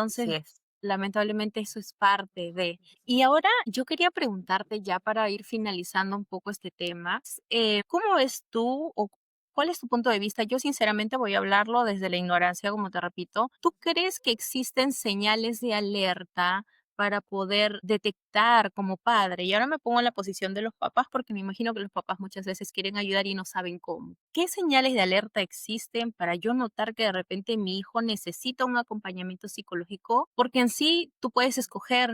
Así Entonces, es. lamentablemente eso es parte de. Y ahora yo quería preguntarte ya para ir finalizando un poco este tema, ¿cómo ves tú o cuál es tu punto de vista? Yo sinceramente voy a hablarlo desde la ignorancia, como te repito. ¿Tú crees que existen señales de alerta para poder detectar como padre? Y ahora me pongo en la posición de los papás porque me imagino que los papás muchas veces quieren ayudar y no saben cómo. ¿Qué señales de alerta existen para yo notar que de repente mi hijo necesita un acompañamiento psicológico? Porque en sí tú puedes escoger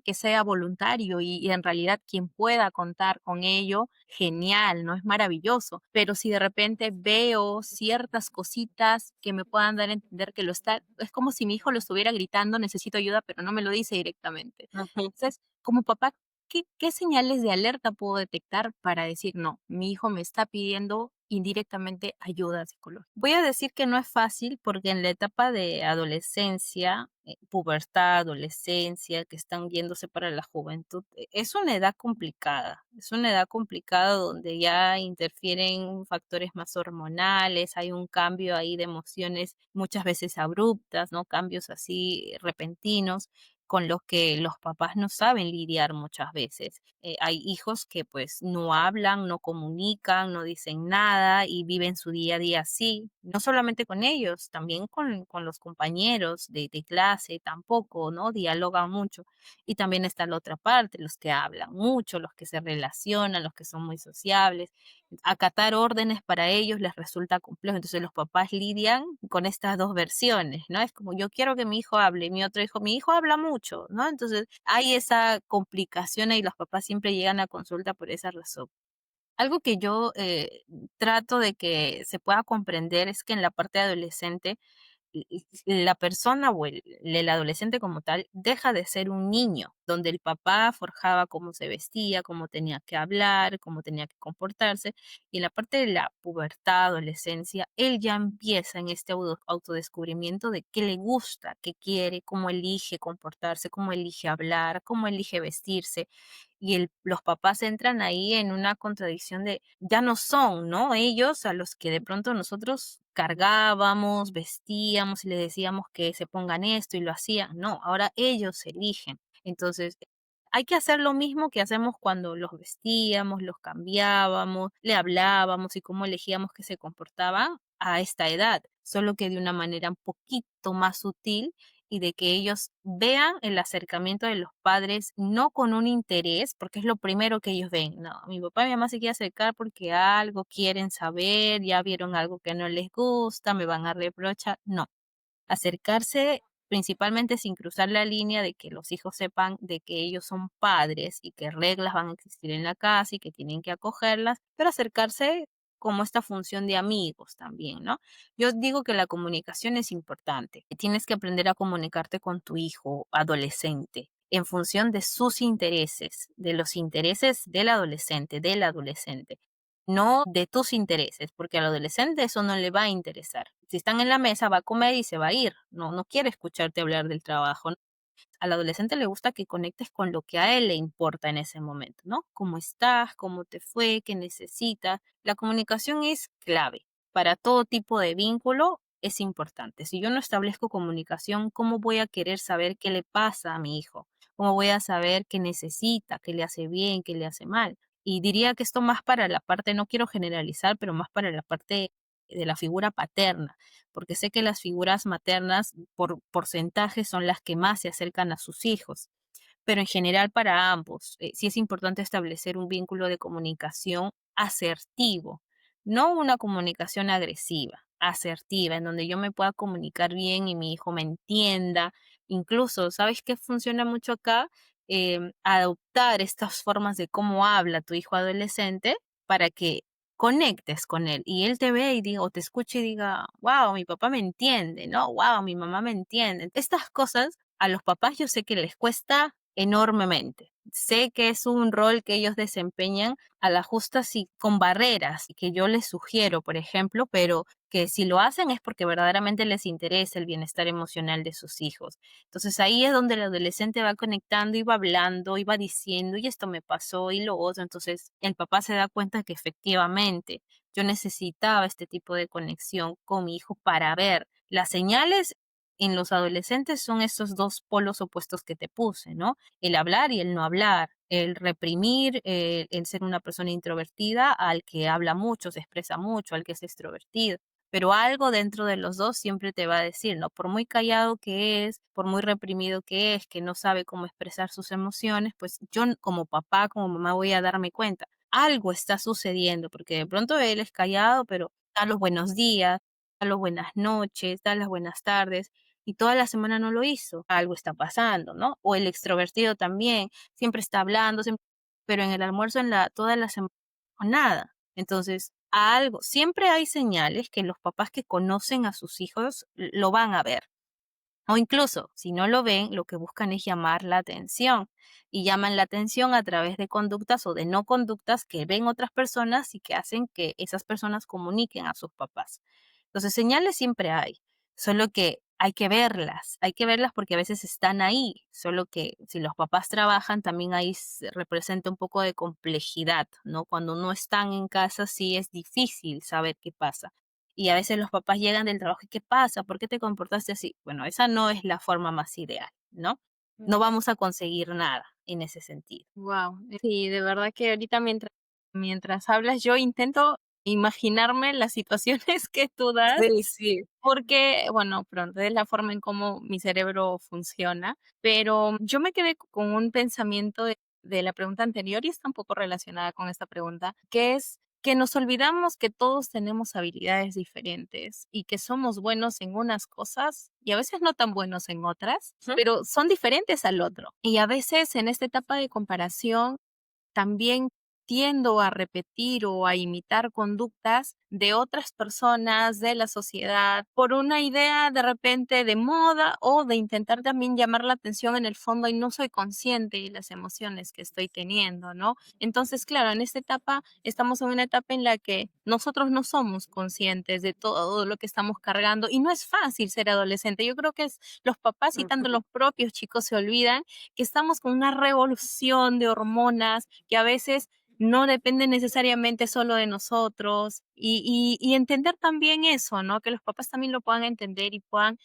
que sea voluntario y en realidad quien pueda contar con ello, genial, ¿no? Es maravilloso. Pero si de repente veo ciertas cositas que me puedan dar a entender que lo está, es como si mi hijo lo estuviera gritando, necesito ayuda, pero no me lo dice directamente. Ujú. Entonces, como papá, ¿qué señales de alerta puedo detectar para decir, no, mi hijo me está pidiendo indirectamente ayuda psicológica? Voy a decir que no es fácil porque en la etapa de adolescencia, pubertad, adolescencia, que están yéndose para la juventud, es una edad complicada. Es una edad complicada donde ya interfieren factores más hormonales, hay un cambio ahí de emociones muchas veces abruptas, ¿no? Cambios así repentinos con los que los papás no saben lidiar muchas veces. Hay hijos que pues no hablan, no comunican, no dicen nada y viven su día a día así, no solamente con ellos, también con los compañeros de clase, tampoco, ¿no? Dialogan mucho. Y también está la otra parte, los que hablan mucho, los que se relacionan, los que son muy sociables. Acatar órdenes para ellos les resulta complejo, entonces los papás lidian con estas dos versiones, ¿no? Es como yo quiero que mi hijo hable, y mi otro hijo, mi hijo habla mucho, ¿no? Entonces hay esa complicación y los papás siempre llegan a consulta por esa razón. Algo que yo trato de que se pueda comprender es que en la parte adolescente la persona o el adolescente como tal deja de ser un niño, donde el papá forjaba cómo se vestía, cómo tenía que hablar, cómo tenía que comportarse, y en la parte de la pubertad, adolescencia, él ya empieza en este autodescubrimiento de qué le gusta, qué quiere, cómo elige comportarse, cómo elige hablar, cómo elige vestirse, y los papás entran ahí en una contradicción de ya no son, ¿no? Ellos a los que de pronto nosotros cargábamos, vestíamos y les decíamos que se pongan esto y lo hacían. No, ahora ellos eligen. Entonces, hay que hacer lo mismo que hacemos cuando los vestíamos, los cambiábamos, le hablábamos y cómo elegíamos que se comportaban a esta edad, solo que de una manera un poquito más sutil y de que ellos vean el acercamiento de los padres no con un interés, porque es lo primero que ellos ven. No, mi papá y mi mamá se quieren acercar porque algo quieren saber, ya vieron algo que no les gusta, me van a reprochar. No, acercarse principalmente sin cruzar la línea de que los hijos sepan de que ellos son padres y que reglas van a existir en la casa y que tienen que acogerlas, pero acercarse como esta función de amigos también, ¿no? Yo digo que la comunicación es importante, que tienes que aprender a comunicarte con tu hijo adolescente en función de sus intereses, de los intereses del adolescente, no de tus intereses, porque al adolescente eso no le va a interesar. Si están en la mesa, va a comer y se va a ir. No, no quiere escucharte hablar del trabajo. Al adolescente le gusta que conectes con lo que a él le importa en ese momento, ¿no? ¿Cómo estás? ¿Cómo te fue? ¿Qué necesitas? La comunicación es clave. Para todo tipo de vínculo es importante. Si yo no establezco comunicación, ¿cómo voy a querer saber qué le pasa a mi hijo? ¿Cómo voy a saber qué necesita, qué le hace bien, qué le hace mal? Y diría que esto más para la parte, no quiero generalizar, pero más para la parte de la figura paterna, porque sé que las figuras maternas por porcentaje son las que más se acercan a sus hijos, pero en general para ambos, sí es importante establecer un vínculo de comunicación asertivo, no una comunicación agresiva, asertiva, en donde yo me pueda comunicar bien y mi hijo me entienda. Incluso, ¿sabes qué funciona mucho acá? Adoptar estas formas de cómo habla tu hijo adolescente para que conectes con él y él te ve y diga, o te escuche y diga, wow, mi papá me entiende, ¿no? Wow, mi mamá me entiende. Estas cosas a los papás yo sé que les cuesta enormemente. Sé que es un rol que ellos desempeñan a la justa sí, con barreras y que yo les sugiero, por ejemplo, pero que si lo hacen es porque verdaderamente les interesa el bienestar emocional de sus hijos. Entonces ahí es donde el adolescente va conectando y va hablando y va diciendo, y esto me pasó y lo otro. Entonces el papá se da cuenta que efectivamente yo necesitaba este tipo de conexión con mi hijo para ver las señales en los adolescentes son estos dos polos opuestos que te puse, ¿no? El hablar y el no hablar, el reprimir, el ser una persona introvertida al que habla mucho, se expresa mucho, al que es extrovertido. Pero algo dentro de los dos siempre te va a decir, ¿no? Por muy callado que es, por muy reprimido que es, que no sabe cómo expresar sus emociones, pues yo como papá, como mamá voy a darme cuenta. Algo está sucediendo, porque de pronto él es callado, pero da los buenos días, da las buenas noches, da las buenas tardes y toda la semana no lo hizo, algo está pasando, ¿no? O el extrovertido también, siempre está hablando, pero en el almuerzo toda la semana nada. Entonces, algo, siempre hay señales que los papás que conocen a sus hijos lo van a ver. O incluso, si no lo ven, lo que buscan es llamar la atención y llaman la atención a través de conductas o de no conductas que ven otras personas y que hacen que esas personas comuniquen a sus papás. Entonces, señales siempre solo que hay que verlas porque a veces están ahí, solo que si los papás trabajan, también ahí se representa un poco de complejidad, ¿no? Cuando no están en casa, sí es difícil saber qué pasa. Y a veces los papás llegan del trabajo y ¿qué pasa? ¿Por qué te comportaste así? Bueno, esa no es la forma más ideal, ¿no? No vamos a conseguir nada en ese sentido. Wow, sí, de verdad que ahorita mientras hablas yo intento imaginarme las situaciones que tú das. Sí, sí. Porque, bueno, pronto es la forma en cómo mi cerebro funciona, pero yo me quedé con un pensamiento de la pregunta anterior y está un poco relacionada con esta pregunta, que es que nos olvidamos que todos tenemos habilidades diferentes y que somos buenos en unas cosas y a veces no tan buenos en otras, Ujú. pero son diferentes al otro. Y a veces en esta etapa de comparación también tiendo a repetir o a imitar conductas de otras personas, de la sociedad, por una idea de repente de moda o de intentar también llamar la atención en el fondo y no soy consciente de las emociones que estoy teniendo, ¿no? Entonces, claro, en esta etapa estamos en una etapa en la que nosotros no somos conscientes de todo lo que estamos cargando y no es fácil ser adolescente. Yo creo que los papás y tanto Ujú. los propios chicos se olvidan que estamos con una revolución de hormonas que a veces no depende necesariamente solo de nosotros y entender también eso, ¿no? Que los papás también lo puedan entender y puedan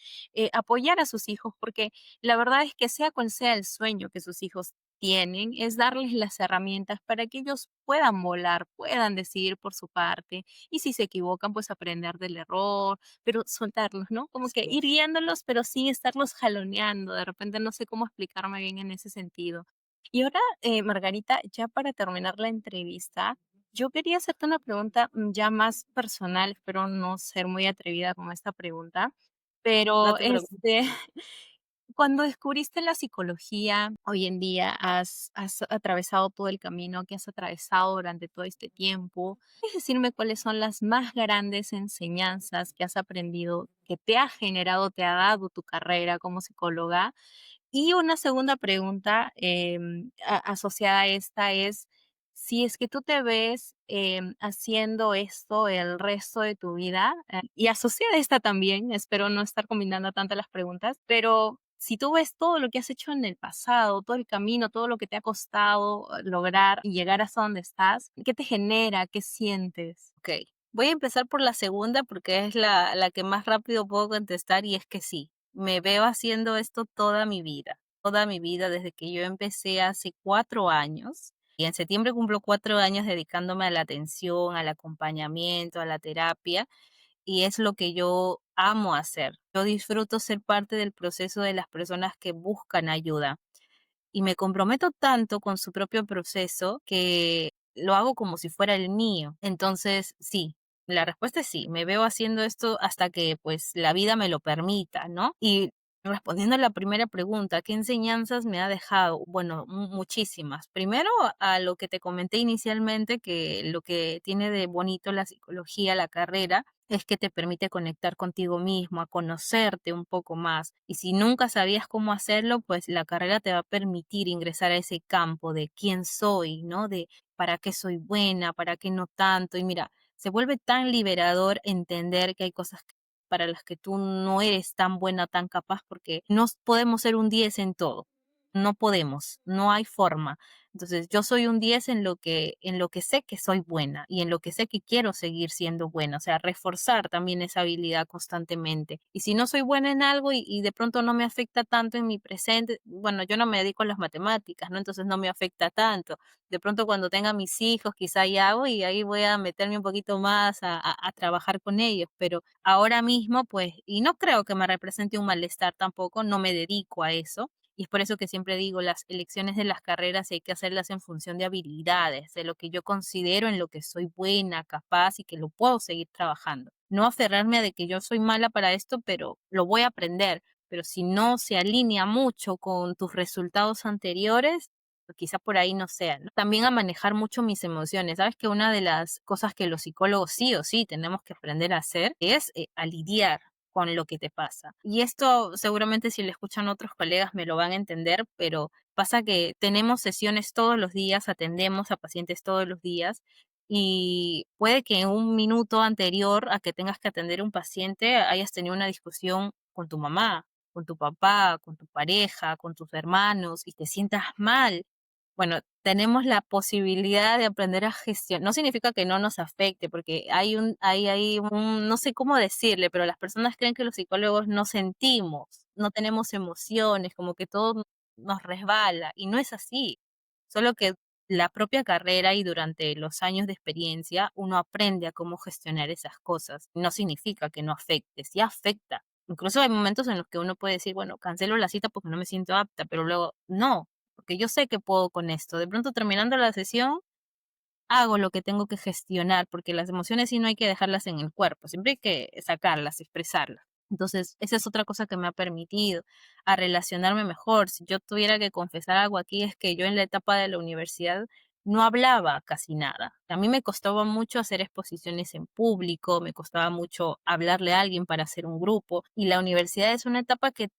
apoyar a sus hijos, porque la verdad es que sea cual sea el sueño que sus hijos tienen, es darles las herramientas para que ellos puedan volar, puedan decidir por su parte y si se equivocan, pues aprender del error, pero soltarlos, ¿no? Como que Sí. ir guiándolos, pero sin estarlos jaloneando. De repente no sé cómo explicarme bien en ese sentido. Y ahora, Margarita, ya para terminar la entrevista, yo quería hacerte una pregunta ya más personal, espero no ser muy atrevida con esta pregunta, No pero te preocupes. cuando descubriste la psicología, hoy en día has atravesado todo el camino que has atravesado durante todo este tiempo. ¿Puedes decirme cuáles son las más grandes enseñanzas que has aprendido, que te ha generado, te ha dado tu carrera como psicóloga? Y una segunda pregunta, asociada a esta es, si es que tú te ves, haciendo esto el resto de tu vida, y asociada a esta también, espero no estar combinando tanto las preguntas, pero si tú ves todo lo que has hecho en el pasado, todo el camino, todo lo que te ha costado lograr y llegar hasta donde estás, ¿qué te genera? ¿Qué sientes? Ok, voy a empezar por la segunda porque es la que más rápido puedo contestar y es que sí, me veo haciendo esto toda mi vida desde que yo empecé hace 4 años y en septiembre cumplo 4 años dedicándome a la atención, al acompañamiento, a la terapia y es lo que yo amo hacer. Yo disfruto ser parte del proceso de las personas que buscan ayuda y me comprometo tanto con su propio proceso que lo hago como si fuera el mío. Entonces, sí, la respuesta es sí, me veo haciendo esto hasta que pues la vida me lo permita, ¿no? Y respondiendo a la primera pregunta, ¿qué enseñanzas me ha dejado? Bueno, muchísimas. Primero, a lo que te comenté inicialmente, que lo que tiene de bonito la psicología, la carrera, es que te permite conectar contigo mismo, a conocerte un poco más. Y si nunca sabías cómo hacerlo, pues la carrera te va a permitir ingresar a ese campo de quién soy, ¿no? De para qué soy buena, para qué no tanto. Y mira, se vuelve tan liberador entender que hay cosas para las que tú no eres tan buena, tan capaz, porque no podemos ser un 10 en todo. No podemos, no hay forma. Entonces, yo soy un 10 en lo que sé que soy buena y en lo que sé que quiero seguir siendo buena, o sea, reforzar también esa habilidad constantemente. Y si no soy buena en algo y de pronto no me afecta tanto en mi presente, bueno, yo no me dedico a las matemáticas, ¿no? Entonces no me afecta tanto. De pronto cuando tenga mis hijos, quizá ya hago y ahí voy a meterme un poquito más a trabajar con ellos, pero ahora mismo, pues, y no creo que me represente un malestar tampoco, no me dedico a eso y es por eso que siempre digo, las elecciones de las carreras hay que hacerlas en función de habilidades, de lo que yo considero en lo que soy buena, capaz y que lo puedo seguir trabajando. No aferrarme a de que yo soy mala para esto, pero lo voy a aprender. Pero si no se alinea mucho con tus resultados anteriores, pues quizá por ahí no sea, ¿no? También a manejar mucho mis emociones. Sabes que una de las cosas que los psicólogos sí o sí tenemos que aprender a hacer es a lidiar con lo que te pasa. Y esto seguramente si lo escuchan otros colegas me lo van a entender, pero pasa que tenemos sesiones todos los días, atendemos a pacientes todos los días y puede que en un minuto anterior a que tengas que atender a un paciente hayas tenido una discusión con tu mamá, con tu papá, con tu pareja, con tus hermanos y te sientas mal. Bueno, tenemos la posibilidad de aprender a gestionar. No significa que no nos afecte, porque hay un, no sé cómo decirle, pero las personas creen que los psicólogos no sentimos, no tenemos emociones, como que todo nos resbala, y no es así. Solo que la propia carrera y durante los años de experiencia uno aprende a cómo gestionar esas cosas. No significa que no afecte, sí afecta. Incluso hay momentos en los que uno puede decir, bueno, cancelo la cita porque no me siento apta, pero luego no, porque yo sé que puedo con esto. De pronto terminando la sesión, hago lo que tengo que gestionar, porque las emociones sí no hay que dejarlas en el cuerpo, siempre hay que sacarlas, expresarlas. Entonces, esa es otra cosa que me ha permitido a relacionarme mejor. Si yo tuviera que confesar algo aquí, es que yo en la etapa de la universidad no hablaba casi nada. A mí me costaba mucho hacer exposiciones en público, me costaba mucho hablarle a alguien para hacer un grupo, y la universidad es una etapa que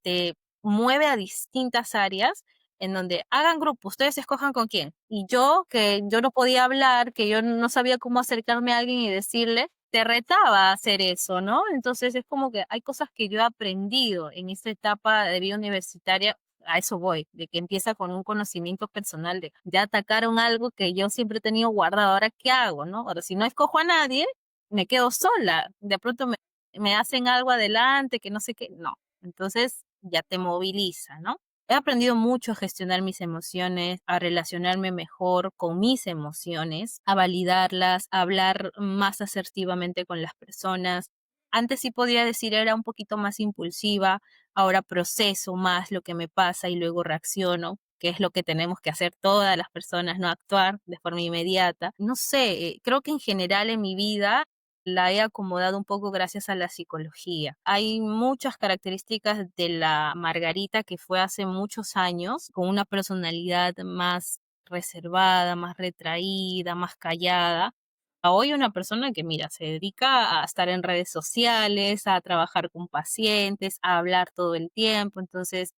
te mueve a distintas áreas en donde hagan grupo, ustedes escojan con quién. Y yo, que yo no podía hablar, que yo no sabía cómo acercarme a alguien y decirle, te retaba a hacer eso, ¿no? Entonces es como que hay cosas que yo he aprendido en esta etapa de vida universitaria. A eso voy, de que empieza con un conocimiento personal de ya atacaron algo que yo siempre he tenido guardado, ahora qué hago, ¿no? Ahora si no escojo a nadie, me quedo sola, de pronto me hacen algo adelante, que no sé qué, no. Entonces ya te moviliza, ¿no? He aprendido mucho a gestionar mis emociones, a relacionarme mejor con mis emociones, a validarlas, a hablar más asertivamente con las personas. Antes sí podía decir era un poquito más impulsiva, ahora proceso más lo que me pasa y luego reacciono, que es lo que tenemos que hacer todas las personas, no actuar de forma inmediata. No sé, creo que en general en mi vida la he acomodado un poco gracias a la psicología. Hay muchas características de la Margarita que fue hace muchos años, con una personalidad más reservada, más retraída, más callada. A hoy una persona que, mira, se dedica a estar en redes sociales, a trabajar con pacientes, a hablar todo el tiempo. Entonces,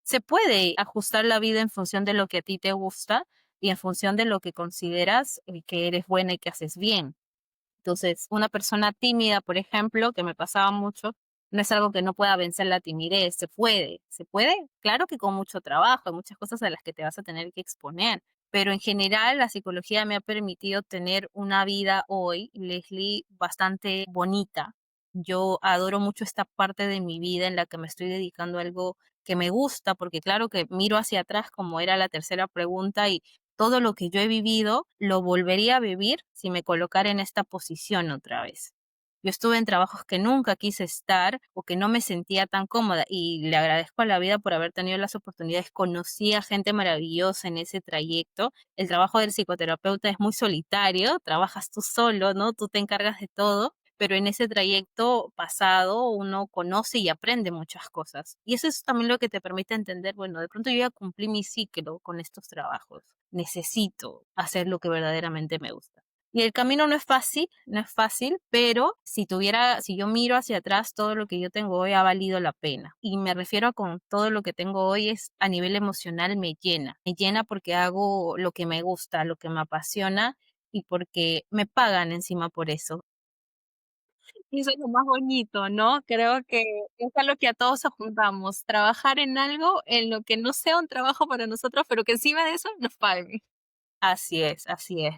se puede ajustar la vida en función de lo que a ti te gusta y en función de lo que consideras que eres buena y que haces bien. Entonces, una persona tímida, por ejemplo, que me pasaba mucho, no es algo que no pueda vencer la timidez, se puede, claro que con mucho trabajo, hay muchas cosas a las que te vas a tener que exponer, pero en general la psicología me ha permitido tener una vida hoy, Leslie, bastante bonita. Yo adoro mucho esta parte de mi vida en la que me estoy dedicando a algo que me gusta, porque claro que miro hacia atrás como era la tercera pregunta y todo lo que yo he vivido lo volvería a vivir si me colocara en esta posición otra vez. Yo estuve en trabajos que nunca quise estar o que no me sentía tan cómoda y le agradezco a la vida por haber tenido las oportunidades. Conocí a gente maravillosa en ese trayecto. El trabajo del psicoterapeuta es muy solitario, trabajas tú solo, ¿no? Tú te encargas de todo, pero en ese trayecto pasado uno conoce y aprende muchas cosas. Y eso es también lo que te permite entender, bueno, de pronto yo ya cumplí mi ciclo con estos trabajos, necesito hacer lo que verdaderamente me gusta. Y el camino no es fácil, no es fácil, pero si yo miro hacia atrás, todo lo que yo tengo hoy ha valido la pena. Y me refiero a con todo lo que tengo hoy es a nivel emocional me llena porque hago lo que me gusta, lo que me apasiona y porque me pagan encima por eso. Y eso es lo más bonito, ¿no? Creo que es a lo que a todos apuntamos, trabajar en algo en lo que no sea un trabajo para nosotros, pero que encima de eso nos paguen. Así es, así es.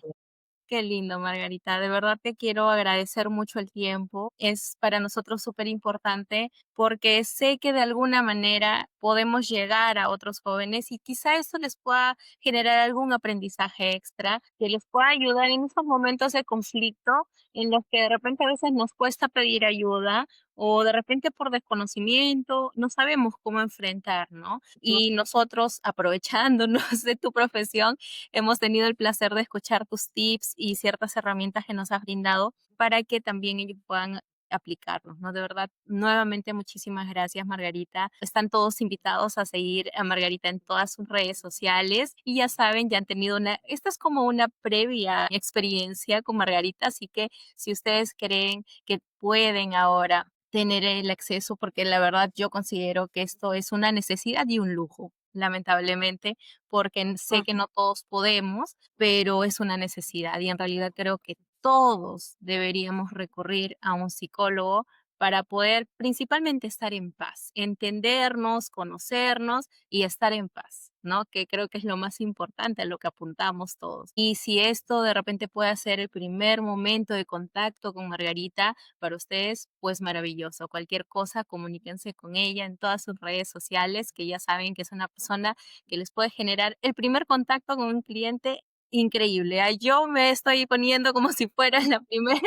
Qué lindo, Margarita. De verdad te quiero agradecer mucho el tiempo. Es para nosotros súper importante porque sé que de alguna manera podemos llegar a otros jóvenes y quizá eso les pueda generar algún aprendizaje extra que les pueda ayudar en esos momentos de conflicto en los que de repente a veces nos cuesta pedir ayuda o de repente por desconocimiento no sabemos cómo enfrentar, ¿no? Y nosotros aprovechándonos de tu profesión hemos tenido el placer de escuchar tus tips y ciertas herramientas que nos has brindado para que también ellos puedan aplicarlos, ¿no? De verdad, nuevamente muchísimas gracias, Margarita. Están todos invitados a seguir a Margarita en todas sus redes sociales y ya saben, ya han tenido esta es como una previa experiencia con Margarita, así que si ustedes creen que pueden ahora tener el acceso, porque la verdad yo considero que esto es una necesidad y un lujo, lamentablemente porque sé que no todos podemos, pero es una necesidad y en realidad creo que todos deberíamos recurrir a un psicólogo para poder principalmente estar en paz, entendernos, conocernos y estar en paz, ¿no? Que creo que es lo más importante a lo que apuntamos todos. Y si esto de repente puede ser el primer momento de contacto con Margarita para ustedes, pues maravilloso. Cualquier cosa, comuníquense con ella en todas sus redes sociales, que ya saben que es una persona que les puede generar el primer contacto con un cliente increíble. Yo me estoy poniendo como si fuera la primera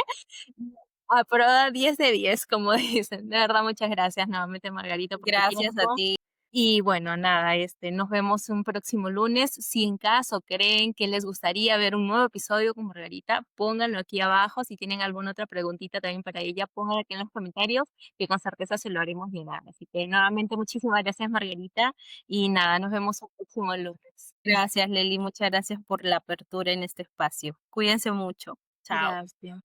a prueba 10 de 10, como dicen. De verdad, muchas gracias nuevamente, Margarita, por tu Gracias a tiempo. ti. Y bueno, nada, nos vemos un próximo lunes. Si en caso creen que les gustaría ver un nuevo episodio con Margarita, pónganlo aquí abajo. Si tienen alguna otra preguntita también para ella, pónganla aquí en los comentarios, que con certeza se lo haremos llegar. Así que nuevamente muchísimas gracias, Margarita. Y nada, nos vemos un próximo lunes. Gracias, Leli. Muchas gracias por la apertura en este espacio. Cuídense mucho. Chao. Gracias.